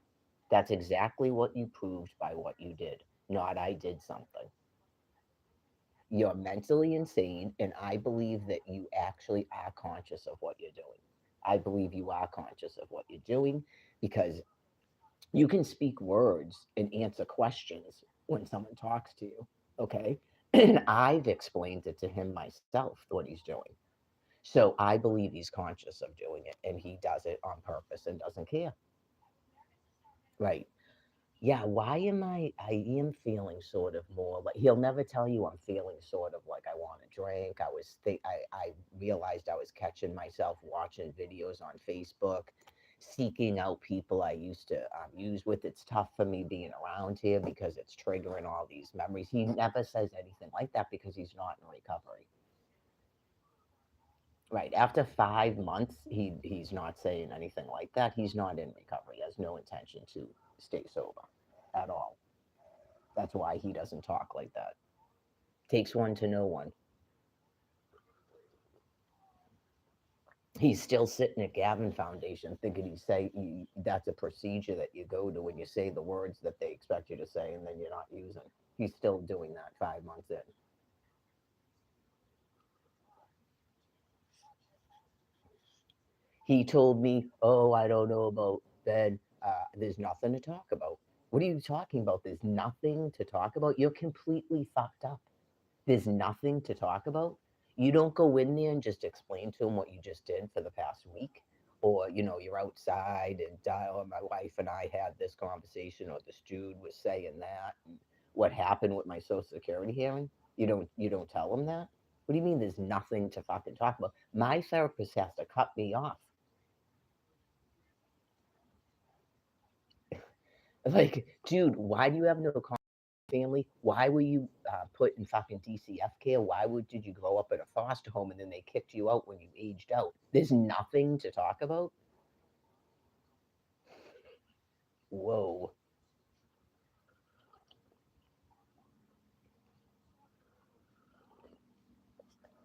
That's exactly what you proved by what you did, not I did something. You're mentally insane, and I believe that you actually are conscious of what you're doing. I believe you are conscious of what you're doing because you can speak words and answer questions when someone talks to you, okay? And I've explained it to him myself what he's doing. So I believe he's conscious of doing it and he does it on purpose and doesn't care. Right. Yeah, why am I am feeling sort of more like he'll never tell you I'm feeling sort of like I want to drink. I realized I was catching myself watching videos on Facebook, seeking out people I used to use with. It's tough for me being around here because it's triggering all these memories. He never says anything like that because he's not in recovery. Right. After 5 months, he's not saying anything like that. He's not in recovery. He has no intention to stay sober at all. That's why he doesn't talk like that. Takes one to know one. He's still sitting at Gavin Foundation thinking that's a procedure that you go to when you say the words that they expect you to say and then you're not using. He's still doing that 5 months in. He told me, "Oh, I don't know about bed. There's nothing to talk about." What are you talking about? There's nothing to talk about. You're completely fucked up. There's nothing to talk about. You don't go in there and just explain to them what you just did for the past week. Or, you're outside and dial, my wife and I had this conversation, or this dude was saying that. And what happened with my Social Security hearing? You don't tell them that? What do you mean there's nothing to fucking talk about? My therapist has to cut me off. Like, dude, why do you have no family? Why were you put in fucking DCF care? Did you grow up in a foster home and then they kicked you out when you aged out? There's nothing to talk about. Whoa.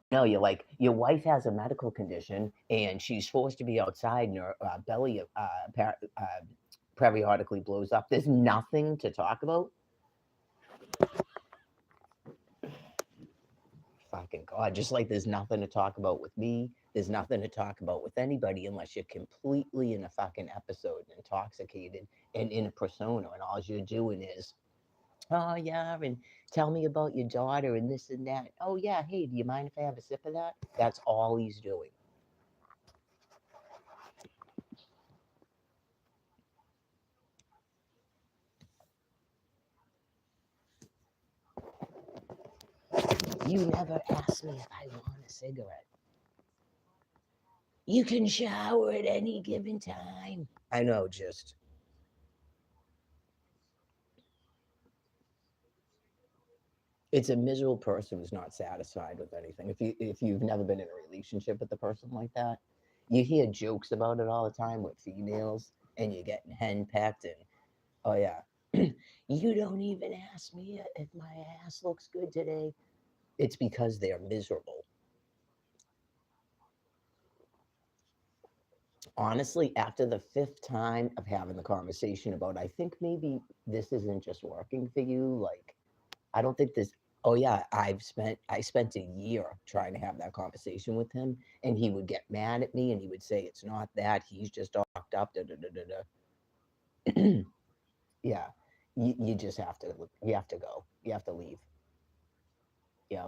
No, you're like your wife has a medical condition and she's forced to be outside and her belly periodically blows up. There's nothing to talk about. Fucking God, just like there's nothing to talk about with me, there's nothing to talk about with anybody unless you're completely in a fucking episode and intoxicated and in a persona, and all you're doing is, oh yeah, and tell me about your daughter and this and that. Oh yeah, hey, do you mind if I have a sip of that? That's all he's doing. You never asked me if I want a cigarette. You can shower at any given time. I know, just it's a miserable person who's not satisfied with anything. If you've never been in a relationship with a person like that, you hear jokes about it all the time with females, and you're getting henpecked and oh yeah, you don't even ask me if my ass looks good today. It's because they're miserable. Honestly, after the fifth time of having the conversation about, I think maybe this isn't just working for you. Like I don't think this. Oh yeah, I spent a year trying to have that conversation with him, and he would get mad at me, and he would say it's not that he's just fucked up. Da, da, da, da, da. Yeah, you just have to go. You have to leave. Yeah,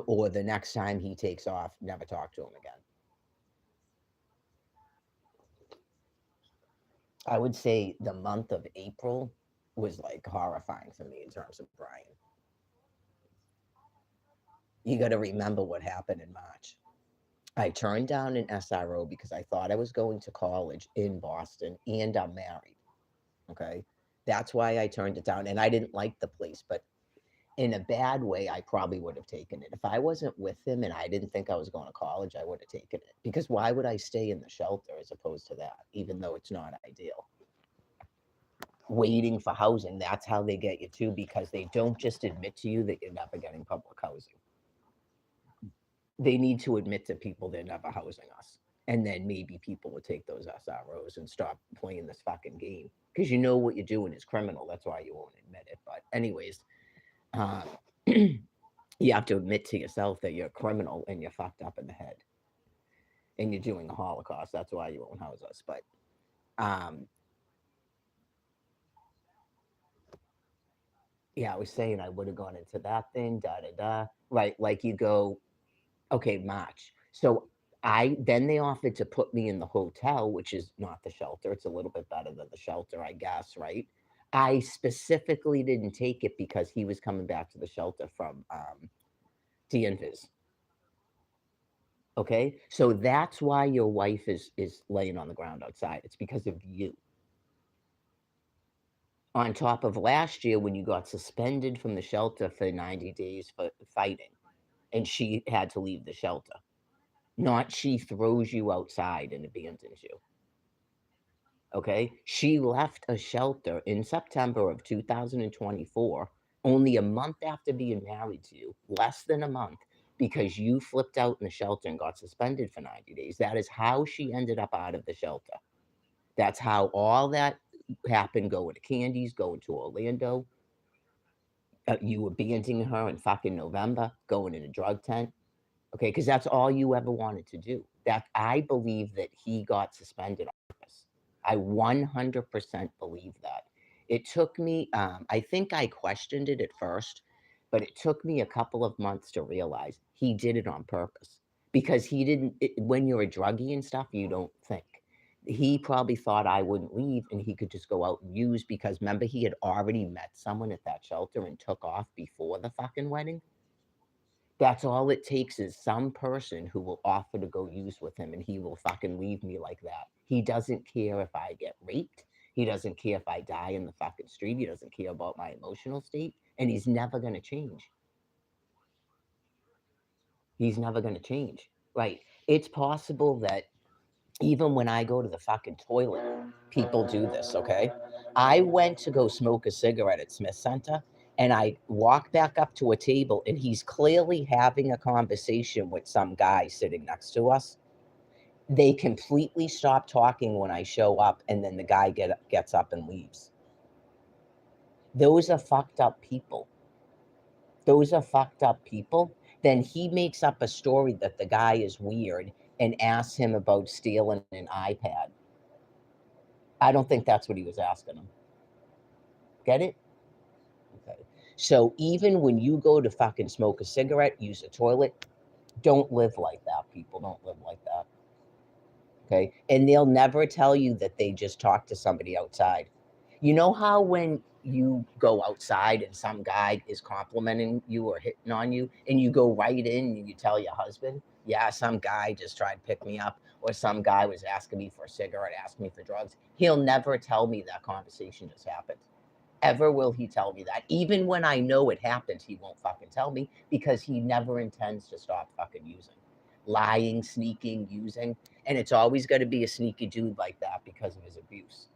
or the next time he takes off, never talk to him again. I would say the month of April was like horrifying for me in terms of Brian. You got to remember what happened in March. I turned down an SRO because I thought I was going to college in Boston and I'm married. Okay. That's why I turned it down. And I didn't like the place, but In a bad way, I probably would have taken it. If I wasn't with him and I didn't think I was going to college, I would have taken it. Because why would I stay in the shelter as opposed to that, even though it's not ideal? Waiting for housing, that's how they get you too, because they don't just admit to you that you're never getting public housing. They need to admit to people they're never housing us. And then maybe people will take those SROs and stop playing this fucking game. Because you know what you're doing is criminal. That's why you won't admit it. But, anyways, uh, you have to admit to yourself that you're a criminal and you're fucked up in the head and you're doing the Holocaust. That's why you won't house us. But um, yeah, I was saying I would have gone into that thing, da da da. Right, like you go, okay, March. So I then they offered to put me in the hotel, which is not the shelter. It's a little bit better than the shelter, I guess, right? I specifically didn't take it because he was coming back to the shelter from DNVIS. Okay, so that's why your wife is laying on the ground outside. It's because of you. On top of last year when you got suspended from the shelter for 90 days for fighting, and she had to leave the shelter. Not she throws you outside and abandons you. Okay, she left a shelter in September of 2024, only a month after being married to you, less than a month, because you flipped out in the shelter and got suspended for 90 days. That is how she ended up out of the shelter. That's how all that happened, going to Candy's, going to Orlando, you abandoning her in fucking November, going in a drug tent. Okay, because that's all you ever wanted to do. That I believe that he got suspended on purpose. I 100% believe that. It took me, I think I questioned it at first, but it took me a couple of months to realize he did it on purpose because he didn't, when you're a druggie and stuff, you don't think. He probably thought I wouldn't leave and he could just go out and use because remember, he had already met someone at that shelter and took off before the fucking wedding. That's all it takes is some person who will offer to go use with him and he will fucking leave me like that. He doesn't care if I get raped. He doesn't care if I die in the fucking street. He doesn't care about my emotional state. And he's never going to change. He's never going to change. Right. It's possible that even when I go to the fucking toilet, people do this, okay? I went to go smoke a cigarette at Smith Center and I walk back up to a table and he's clearly having a conversation with some guy sitting next to us. They completely stop talking when I show up and then the guy gets up and leaves. Those are fucked up people. Those are fucked up people. Then he makes up a story that the guy is weird and asks him about stealing an iPad. I don't think that's what he was asking him. Get it? Okay. So even when you go to fucking smoke a cigarette, use a toilet, don't live like that, people. Don't live like that. Okay. And they'll never tell you that they just talked to somebody outside. You know how when you go outside and some guy is complimenting you or hitting on you, and you go right in and you tell your husband, yeah, some guy just tried to pick me up, or some guy was asking me for a cigarette, asking me for drugs. He'll never tell me that conversation just happened. Ever will he tell me that? Even when I know it happened, he won't fucking tell me because he never intends to stop fucking using. Lying, sneaking, using. And it's always going to be a sneaky dude like that because of his abuse.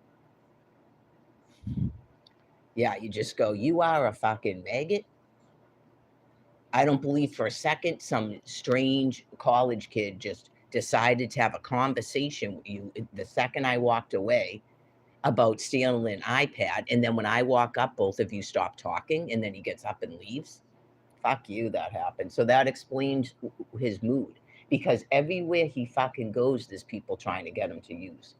Yeah, you just go, you are a fucking maggot. I don't believe for a second some strange college kid just decided to have a conversation with you the second I walked away about stealing an iPad. And then when I walk up, both of you stop talking and then he gets up and leaves. Fuck you, that happened. So that explains his mood because everywhere he fucking goes, there's people trying to get him to use.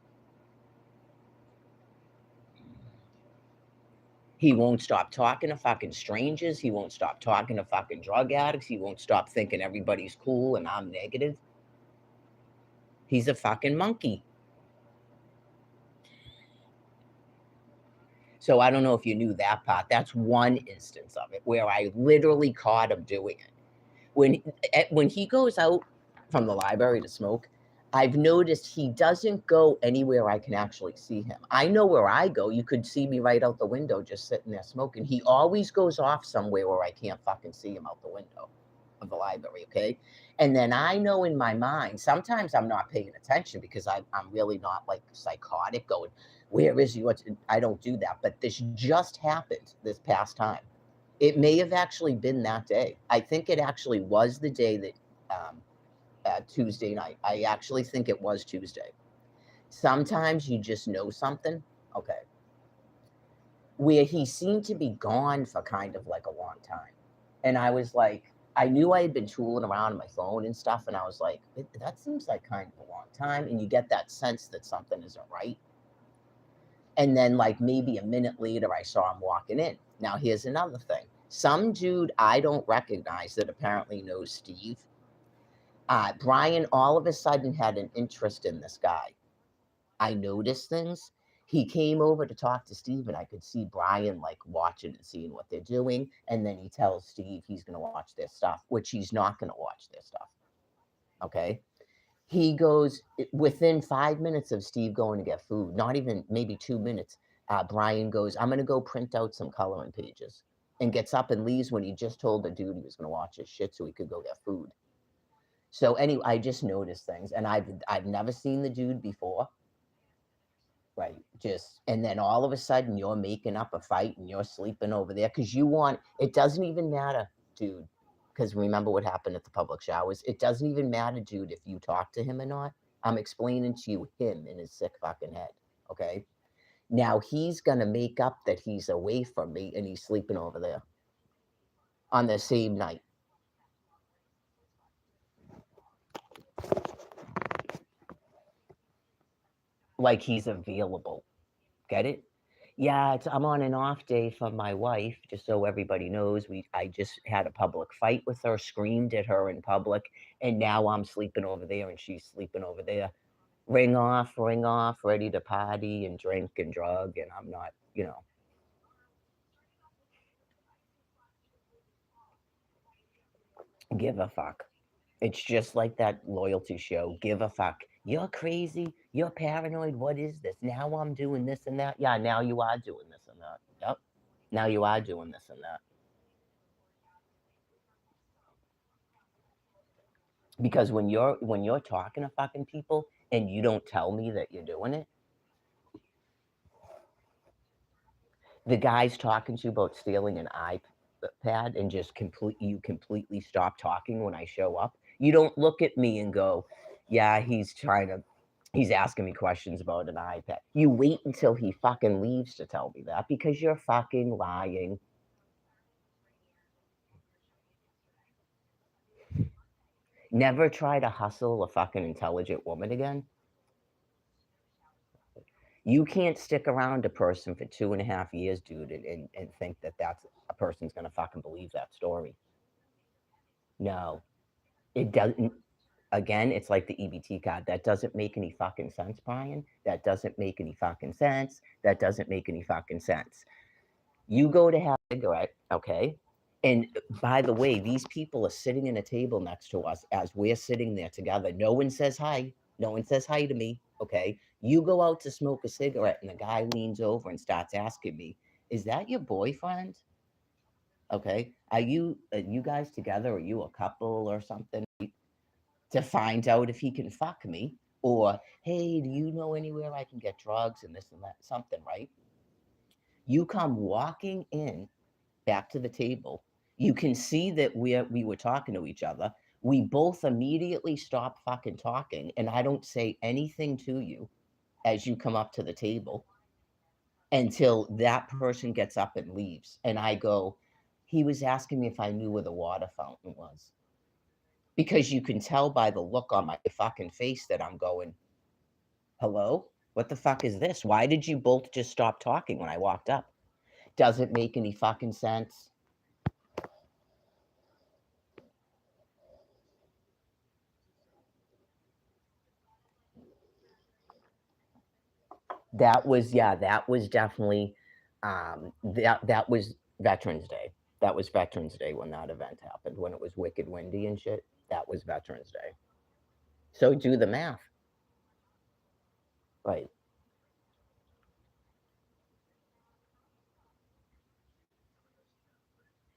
He won't stop talking to fucking strangers. He won't stop talking to fucking drug addicts. He won't stop thinking everybody's cool and I'm negative. He's a fucking monkey. So I don't know if you knew that part. That's one instance of it where I literally caught him doing it. When he goes out from the library to smoke, I've noticed he doesn't go anywhere I can actually see him. I know where I go. You could see me right out the window just sitting there smoking. He always goes off somewhere where I can't fucking see him out the window of the library, okay? And then I know in my mind, sometimes I'm not paying attention because I'm really not like psychotic going, where is he? I don't do that. But this just happened this past time. It may have actually been that day. I think it actually was the day that Tuesday night. I actually think it was Tuesday. Sometimes you just know something. Okay. Where he seemed to be gone for kind of like a long time. And I was like, I knew I had been tooling around on my phone and stuff. And I was like, that seems like kind of a long time. And you get that sense that something isn't right. And then, like, maybe a minute later, I saw him walking in. Now, here's another thing. Some dude I don't recognize that apparently knows Steve. Brian all of a sudden had an interest in this guy. I noticed things. He came over to talk to Steve, and I could see Brian like watching and seeing what they're doing. And then he tells Steve he's going to watch their stuff, which he's not going to watch their stuff. Okay. He goes within 5 minutes of Steve going to get food, not even maybe 2 minutes. Brian goes, I'm going to go print out some coloring pages, and gets up and leaves when he just told the dude he was going to watch his shit so he could go get food. So anyway, I just noticed things, and I've never seen the dude before. Right. Just, and then all of a sudden you're making up a fight and you're sleeping over there because you want, it doesn't even matter, dude. Because remember what happened at the public showers? It doesn't even matter, dude, if you talk to him or not. I'm explaining to you him in his sick fucking head. Okay. Now he's going to make up that he's away from me and he's sleeping over there on the same night. Like he's available. Get it? Yeah, I'm on an off day from my wife, just so everybody knows. I just had a public fight with her, screamed at her in public, and now I'm sleeping over there and she's sleeping over there. Ring off, ready to party and drink and drug, and I'm not, give a fuck. It's just like that loyalty show. Give a fuck. You're crazy. You're paranoid. What is this? Now I'm doing this and that. Yeah, now you are doing this and that. Yep. Now you are doing this and that. Because when you're talking to fucking people and you don't tell me that you're doing it, the guy's talking to you about stealing an iPad and just completely stop talking when I show up. You don't look at me and go, yeah, he's asking me questions about an iPad. You wait until he fucking leaves to tell me that because you're fucking lying. Never try to hustle a fucking intelligent woman again. You can't stick around a person for 2.5 years, dude, and think that that's a person's gonna fucking believe that story. No, it doesn't. Again, it's like the EBT card. That doesn't make any fucking sense, Brian. That doesn't make any fucking sense. That doesn't make any fucking sense. You go to have a cigarette, okay? And by the way, these people are sitting in a table next to us as we're sitting there together. No one says hi. No one says hi to me, okay? You go out to smoke a cigarette, and the guy leans over and starts asking me, "Is that your boyfriend?" Okay, are you guys together? Are you a couple or something? To find out if he can fuck me, or hey, do you know anywhere I can get drugs and this and that, something, right? You come walking in back to the table. You can see that we were talking to each other. We both immediately stop fucking talking, and I don't say anything to you as you come up to the table until that person gets up and leaves. And I go, he was asking me if I knew where the water fountain was. Because you can tell by the look on my fucking face that I'm going, hello? What the fuck is this? Why did you both just stop talking when I walked up? Doesn't make any fucking sense. That was definitely that was Veterans Day. That was Veterans Day when that event happened, when it was wicked windy and shit. That was Veterans Day. So do the math. Right.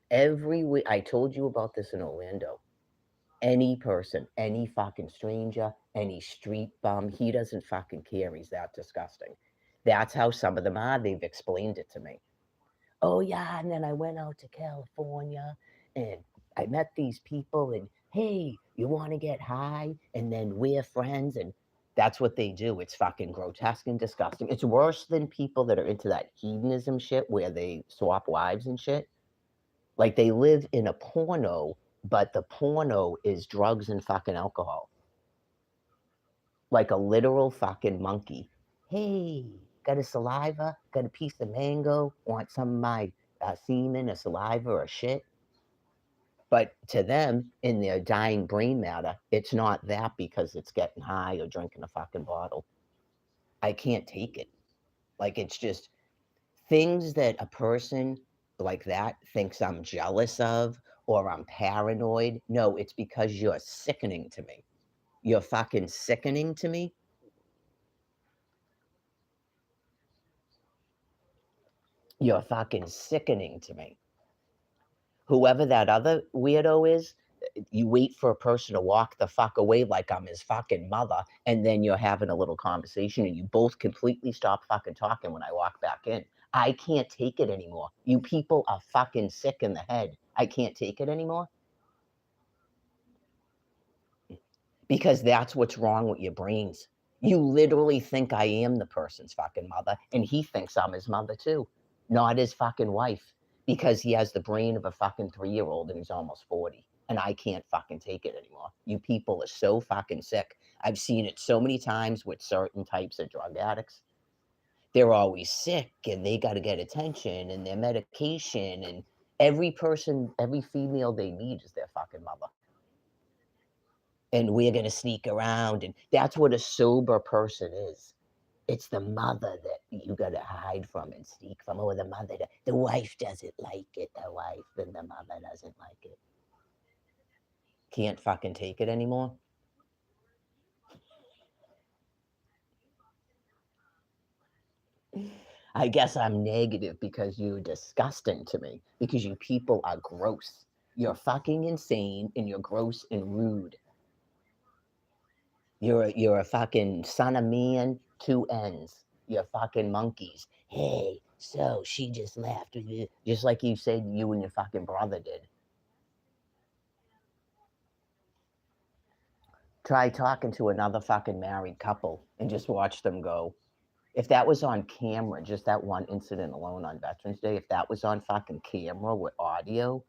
Every week, I told you about this in Orlando. Any person, any fucking stranger, any street bum, he doesn't fucking care. He's that disgusting. That's how some of them are. They've explained it to me. Oh yeah, and then I went out to California and I met these people and hey, you want to get high? And then we're friends and that's what they do. It's fucking grotesque and disgusting. It's worse than people that are into that hedonism shit where they swap wives and shit. Like they live in a porno, but the porno is drugs and fucking alcohol. Like a literal fucking monkey. Hey, got a saliva? Got a piece of mango? Want some of my semen or saliva or shit? But to them, in their dying brain matter, it's not that because it's getting high or drinking a fucking bottle. I can't take it. Like it's just things that a person like that thinks I'm jealous of or I'm paranoid. No, it's because you're sickening to me. You're fucking sickening to me. You're fucking sickening to me. Whoever that other weirdo is, you wait for a person to walk the fuck away like I'm his fucking mother, and then you're having a little conversation and you both completely stop fucking talking when I walk back in. I can't take it anymore. You people are fucking sick in the head. I can't take it anymore because that's what's wrong with your brains. You literally think I am the person's fucking mother, and he thinks I'm his mother too, not his fucking wife, because he has the brain of a fucking 3 year old and he's almost 40. And I can't fucking take it anymore. You people are so fucking sick. I've seen it so many times with certain types of drug addicts. They're always sick and they got to get attention and their medication. And every person, every female they meet is their fucking mother and we're going to sneak around. And that's what a sober person is. It's the mother that you got to hide from and sneak from, or the mother. The wife doesn't like it. The wife and the mother doesn't like it. Can't fucking take it anymore. I guess I'm negative because you're disgusting to me. Because you people are gross. You're fucking insane and you're gross and rude. You're a fucking son of man, two ends. You're fucking monkeys. Hey, so she just left with you, just like you said you and your fucking brother did. Try talking to another fucking married couple and just watch them go. If that was on camera, just that one incident alone on Veterans Day, if that was on fucking camera with audio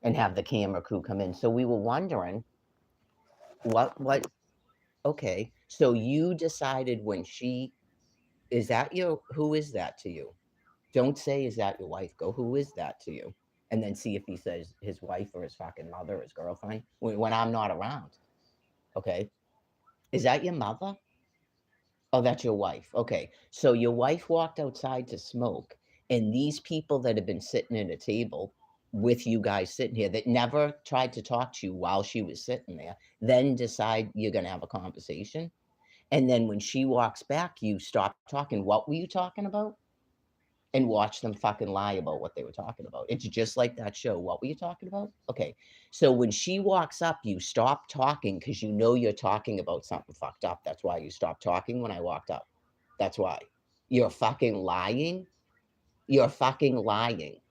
and have the camera crew come in. So we were wondering what okay. So you decided when she is that your who is that to you? Don't say, "Is that your wife?" Go, "Who is that to you?" And then see if he says his wife or his fucking mother or his girlfriend when I'm not around. Okay. Is that your mother? Oh, that's your wife. Okay. So your wife walked outside to smoke, and these people that have been sitting at a table with you guys sitting here that never tried to talk to you while she was sitting there, then decide you're going to have a conversation. And then when she walks back, you stop talking. What were you talking about? And watch them fucking lie about what they were talking about. It's just like that show. What were you talking about? Okay. So when she walks up, you stop talking because you know you're talking about something fucked up. That's why you stopped talking when I walked up. That's why. You're fucking lying. You're fucking lying.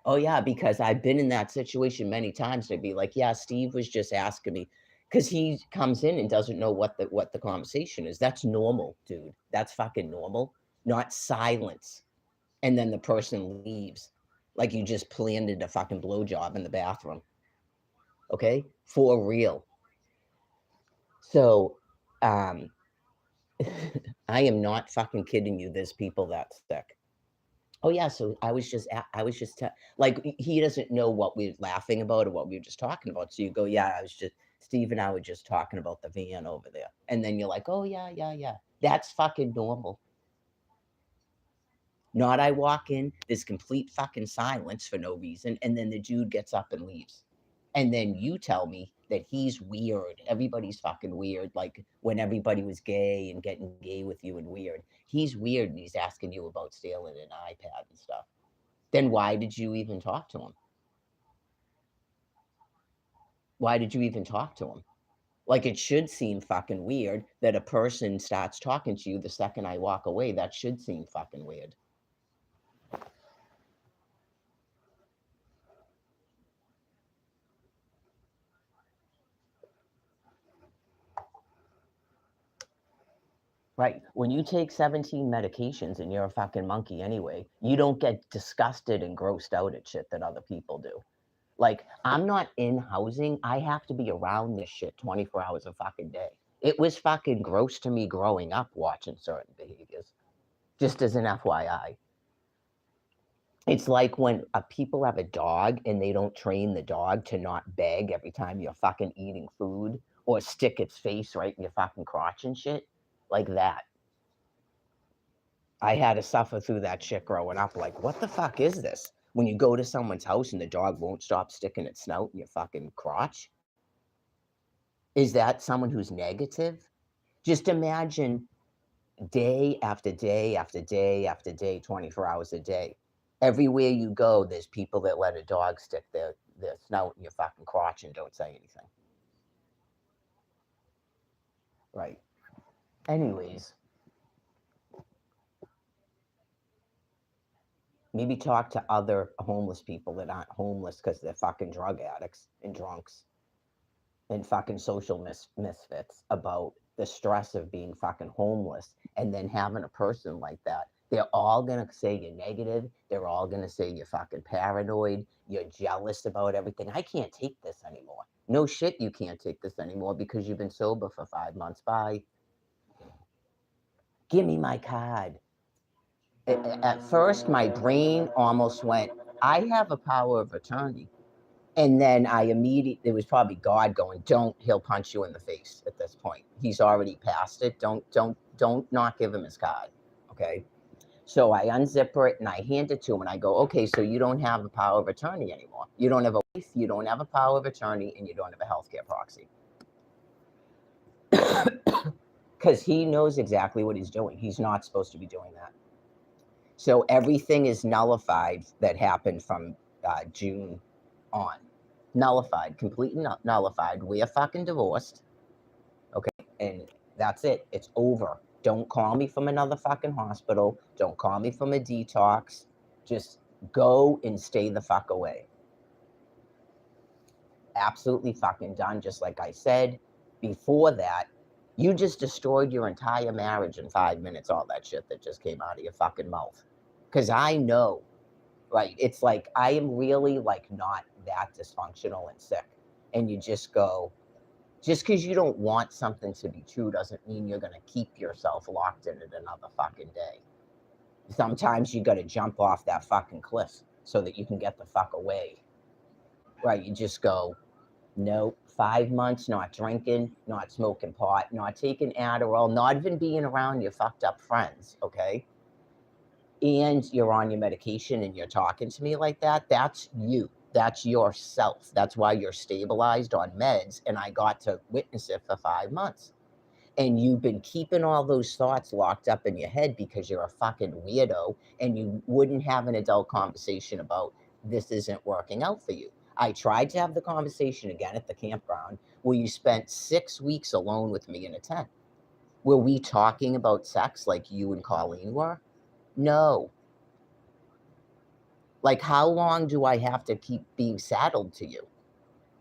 Oh yeah, because I've been in that situation many times. They'd be like, "Yeah, Steve was just asking me," because he comes in and doesn't know what the conversation is. That's normal, dude. That's fucking normal. Not silence and then the person leaves. Like you just planted a fucking blowjob in the bathroom. Okay? For real. So, um, I am not fucking kidding you. There's people that sick. Oh yeah, so I was just like he doesn't know what we're laughing about or what we were just talking about. So you go, yeah, I was just Steve and I were just talking about the van over there, and then you're like, oh yeah, yeah, yeah. That's fucking normal. Not I walk in, there's complete fucking silence for no reason, and then the dude gets up and leaves. And then you tell me that he's weird. Everybody's fucking weird. Like when everybody was gay and getting gay with you and weird. He's weird and he's asking you about stealing an iPad and stuff. Then why did you even talk to him? Why did you even talk to him? Like it should seem fucking weird that a person starts talking to you the second I walk away. That should seem fucking weird. Right. When you take 17 medications and you're a fucking monkey anyway, you don't get disgusted and grossed out at shit that other people do. Like, I'm not in housing. I have to be around this shit 24 hours a fucking day. It was fucking gross to me growing up watching certain behaviors, just as an FYI. It's like when people have a dog and they don't train the dog to not beg every time you're fucking eating food or stick its face right in your fucking crotch and shit. Like that. I had to suffer through that shit growing up. Like, what the fuck is this? When you go to someone's house and the dog won't stop sticking its snout in your fucking crotch? Is that someone who's negative? Just imagine day after day after day after day, 24 hours a day. Everywhere you go, there's people that let a dog stick their snout in your fucking crotch and don't say anything. Right. Anyways, maybe talk to other homeless people that aren't homeless because they're fucking drug addicts and drunks and fucking social misfits about the stress of being fucking homeless and then having a person like that. They're all gonna say you're negative. They're all gonna say you're fucking paranoid. You're jealous about everything. I can't take this anymore. No shit, you can't take this anymore because you've been sober for 5 months. Bye. Give me my card. At first, my brain almost went, I have a power of attorney. And then I immediately, it was probably God going, don't, he'll punch you in the face at this point. He's already past it. Don't not give him his card. Okay. So I unzip it and I hand it to him and I go, okay, so you don't have a power of attorney anymore. You don't have a wife, you don't have a power of attorney, and you don't have a healthcare proxy. Because he knows exactly what he's doing. He's not supposed to be doing that. So everything is nullified that happened from June on. Nullified, completely nullified. We are fucking divorced. Okay. And that's it. It's over. Don't call me from another fucking hospital. Don't call me from a detox. Just go and stay the fuck away. Absolutely fucking done. Just like I said before that, you just destroyed your entire marriage in 5 minutes, all that shit that just came out of your fucking mouth. Because I know, right? It's like I am really like not that dysfunctional and sick. And you just go, just because you don't want something to be true doesn't mean you're going to keep yourself locked in it another fucking day. Sometimes you got to jump off that fucking cliff so that you can get the fuck away. Right? You just go, nope, 5 months, not drinking, not smoking pot, not taking Adderall, not even being around your fucked up friends, okay? And you're on your medication and you're talking to me like that, that's you. That's yourself. That's why you're stabilized on meds. And I got to witness it for 5 months. And you've been keeping all those thoughts locked up in your head because you're a fucking weirdo and you wouldn't have an adult conversation about this isn't working out for you. I tried to have the conversation again at the campground where you spent 6 weeks alone with me in a tent. Were we talking about sex like you and Colleen were? No. Like, how long do I have to keep being saddled to you?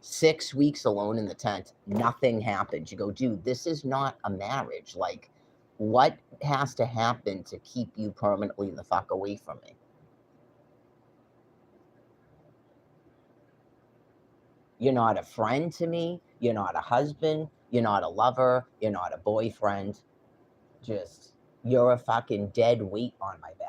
6 weeks alone in the tent, nothing happens. You go, dude, this is not a marriage. Like, what has to happen to keep you permanently the fuck away from me? You're not a friend to me. You're not a husband. You're not a lover. You're not a boyfriend. Just, you're a fucking dead weight on my back.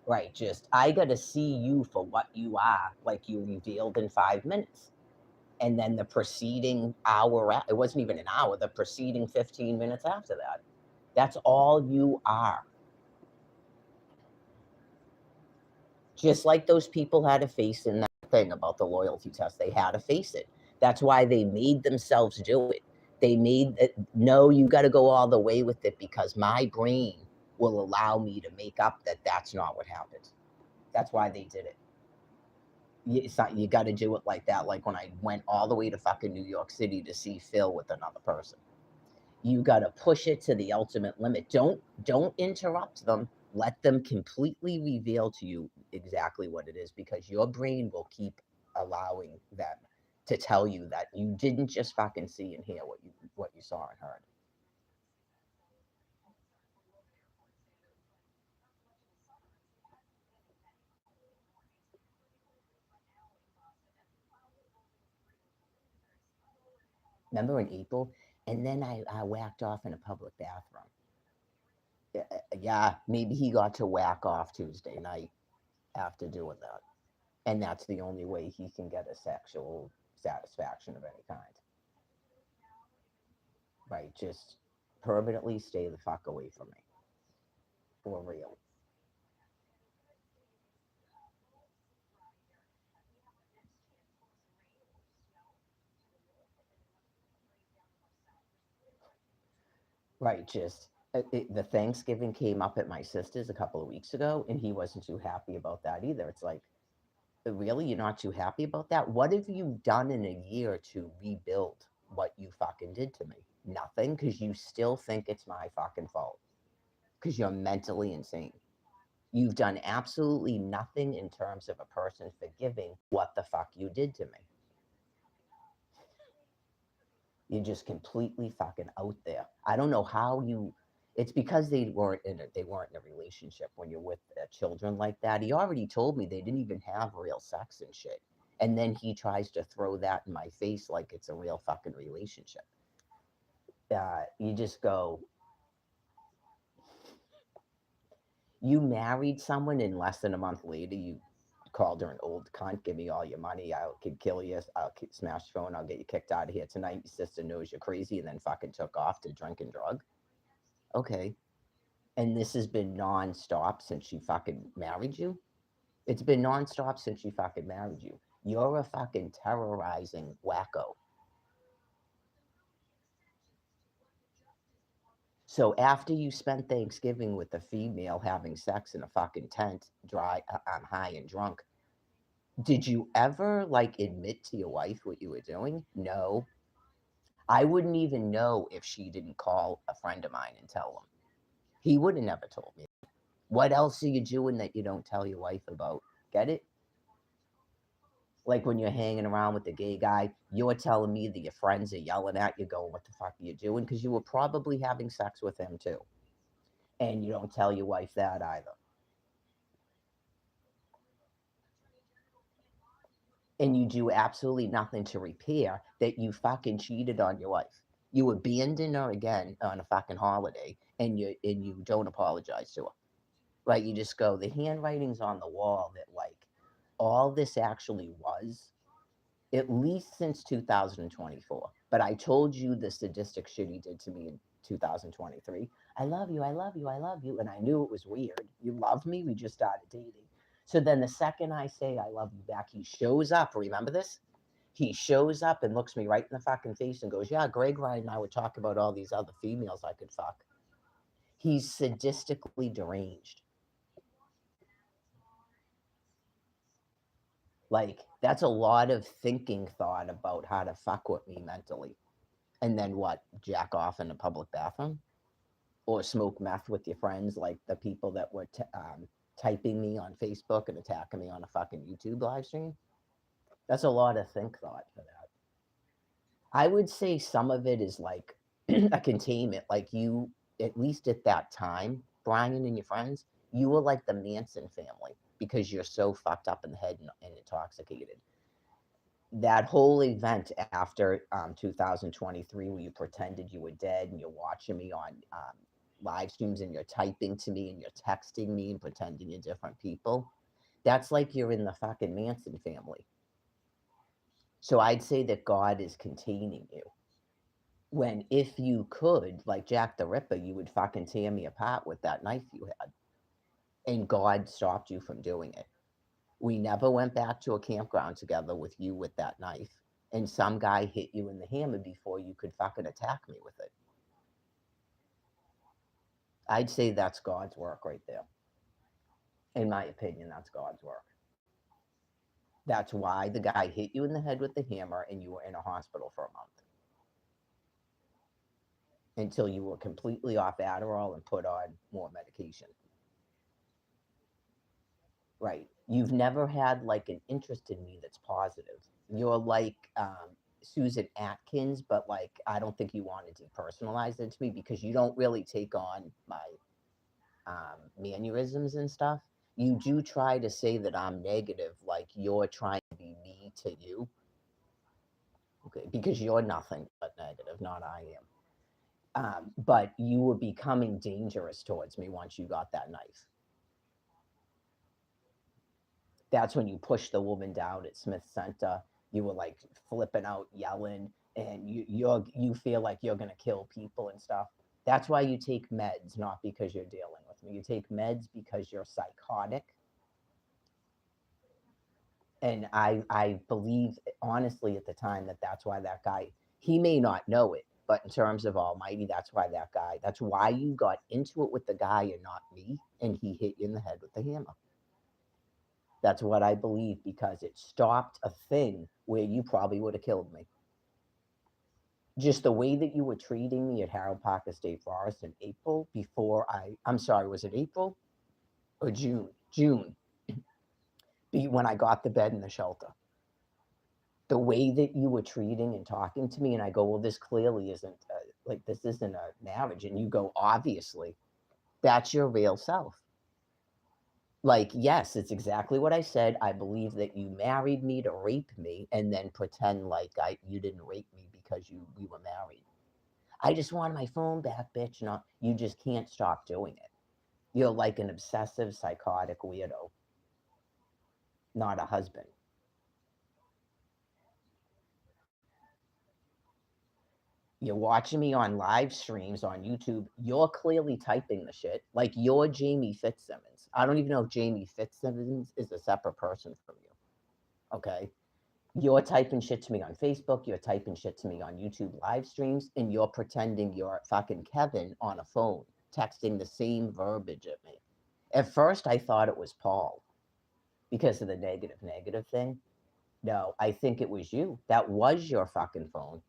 Right, just, I gotta see you for what you are, like you revealed in 5 minutes. And then the preceding hour, it wasn't even an hour, the preceding 15 minutes after that. That's all you are. Just like those people had to face in that thing about the loyalty test, they had to face it. That's why they made themselves do it. They made it, no, you got to go all the way with it because my brain will allow me to make up that that's not what happened. That's why they did it. It's not, you got to do it like that. Like when I went all the way to fucking New York City to see Phil with another person. You got to push it to the ultimate limit. Don't interrupt them. Let them completely reveal to you exactly what it is because your brain will keep allowing them to tell you that you didn't just fucking see and hear what you saw and heard. Remember in April? And then I whacked off in a public bathroom. Yeah, maybe he got to whack off Tuesday night after doing that. And that's the only way he can get a sexual satisfaction of any kind. Right? Just permanently stay the fuck away from me. For real. Right. Just the Thanksgiving came up at my sister's a couple of weeks ago, and he wasn't too happy about that either. It's like, really? You're not too happy about that? What have you done in a year to rebuild what you fucking did to me? Nothing, because you still think it's my fucking fault. Because you're mentally insane. You've done absolutely nothing in terms of a person forgiving what the fuck you did to me. You're just completely fucking out there. I don't know how you. It's because they weren't in a relationship when you're with children like that. He already told me they didn't even have real sex and shit. And then he tries to throw that in my face like it's a real fucking relationship. You just go, you married someone and less than a month later you called her an old cunt, give me all your money, I could kill you, I'll smash your phone, I'll get you kicked out of here tonight, your sister knows you're crazy, and then fucking took off to drink and drug. Okay. And this has been non-stop since she fucking married you? It's been non-stop since she fucking married you. You're a fucking terrorizing wacko. So after you spent Thanksgiving with a female having sex in a fucking tent, dry, I'm high and drunk, did you ever like admit to your wife what you were doing? No. I wouldn't even know if she didn't call a friend of mine and tell him. He would have never told me. What else are you doing that you don't tell your wife about? Get it? Like when you're hanging around with the gay guy, you're telling me that your friends are yelling at you, going, "What the fuck are you doing?" Because you were probably having sex with him too. And you don't tell your wife that either. And you do absolutely nothing to repair that you fucking cheated on your wife. You abandon her again on a fucking holiday and you don't apologize to her. Like you just go, the handwriting's on the wall that like all this actually was, at least since 2024. But I told you the sadistic shit he did to me in 2023. I love you, I love you, I love you. And I knew it was weird. You love me, we just started dating. So then the second I say I love you back, he shows up. Remember this? He shows up and looks me right in the fucking face and goes, "Yeah, Greg Ryan and I would talk about all these other females I could fuck." He's sadistically deranged. Like, that's a lot of thinking thought about how to fuck with me mentally. And then what? Jack off in a public bathroom? Or smoke meth with your friends like the people that were typing me on Facebook and attacking me on a fucking YouTube live stream? That's a lot of think thought for that. I would say some of it is like a containment. Like you, at least at that time, Brian and your friends, you were like the Manson family because you're so fucked up in the head and intoxicated. That whole event after 2023, where you pretended you were dead and you're watching me on live streams and you're typing to me and you're texting me and pretending you're different people, that's like you're in the fucking Manson family. So I'd say that God is containing you. When if you could, like Jack the Ripper, you would fucking tear me apart with that knife you had. And God stopped you from doing it. We never went back to a campground together with you with that knife. And some guy hit you in the hammer before you could fucking attack me with it. I'd say that's God's work right there. In my opinion, that's God's work. That's why the guy hit you in the head with the hammer and you were in a hospital for a month. Until you were completely off Adderall and put on more medication. Right. You've never had like an interest in me that's positive. You're like Susan Atkins, but like I don't think you wanted to personalize it to me because you don't really take on my mannerisms and stuff. You do try to say that I'm negative, like you're trying to be me to you. Okay, because you're nothing but negative, not I am. But you were becoming dangerous towards me once you got that knife. That's when you pushed the woman down at Smith Center. You were like flipping out, yelling, and you feel like you're gonna kill people and stuff. That's why you take meds, not because you're dealing with me. You take meds because you're psychotic. And I believe honestly at the time that that's why that guy, he may not know it, but in terms of Almighty, that's why that guy, that's why you got into it with the guy and not me, and he hit you in the head with the hammer. That's what I believe because it stopped a thing where you probably would have killed me. Just the way that you were treating me at Harold Parker State Forest in April before I'm sorry, was it April or June? June, when I got the bed in the shelter. The way that you were treating and talking to me, and I go, well, this clearly isn't, like, this isn't a marriage. And you go, obviously, that's your real self. Like, yes, it's exactly what I said. I believe that you married me to rape me and then pretend like you didn't rape me because we were married. I just want my phone back, bitch. Not, you just can't stop doing it. You're like an obsessive, psychotic weirdo, not a husband. You're watching me on live streams on YouTube. You're clearly typing the shit. Like you're Jamie Fitzsimmons. I don't even know if Jamie Fitzsimmons is a separate person from you. Okay. You're typing shit to me on Facebook. You're typing shit to me on YouTube live streams. And you're pretending you're fucking Kevin on a phone, texting the same verbiage at me. At first, I thought it was Paul because of the negative thing. No, I think it was you. That was your fucking phone.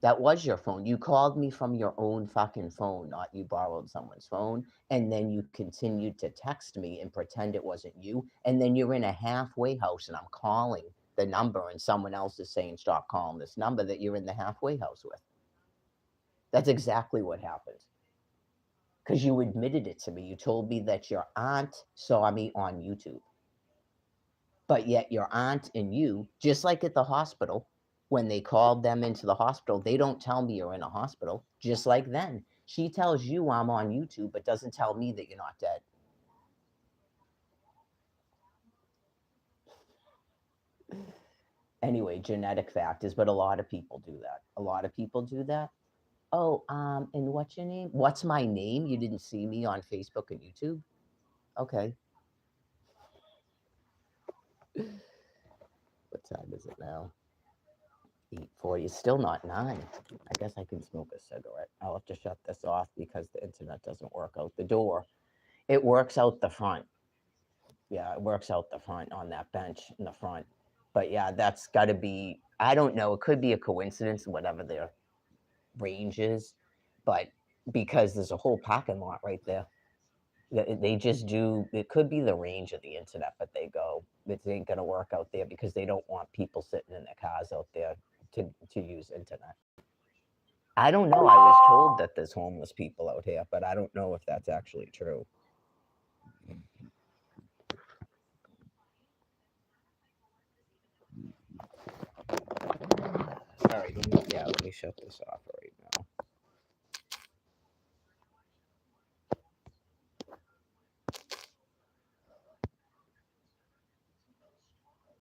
That was your phone. You called me from your own fucking phone, not you borrowed someone's phone. And then you continued to text me and pretend it wasn't you. And then you're in a halfway house and I'm calling the number and someone else is saying, stop calling this number that you're in the halfway house with. That's exactly what happened. Because you admitted it to me. You told me that your aunt saw me on YouTube. But yet your aunt and you, just like at the hospital, when they called them into the hospital, they don't tell me you're in a hospital, just like then. She tells you I'm on YouTube, but doesn't tell me that you're not dead. Anyway, genetic factors, but a lot of people do that. A lot of people do that. Oh, and what's your name? What's my name? You didn't see me on Facebook and YouTube? Okay. What time is it now? 8:40. It's still not 9. I guess I can smoke a cigarette. I'll have to shut this off because the internet doesn't work out the door. It works out the front. Yeah, it works out the front on that bench in the front. But yeah, that's got to be, I don't know. It could be a coincidence, whatever their range is. But because there's a whole parking lot right there. They just do, it could be the range of the internet, but they go, it ain't going to work out there because they don't want people sitting in their cars out there to use internet. I don't know. I was told that there's homeless people out here, but I don't know if that's actually true. All right, let me shut this off.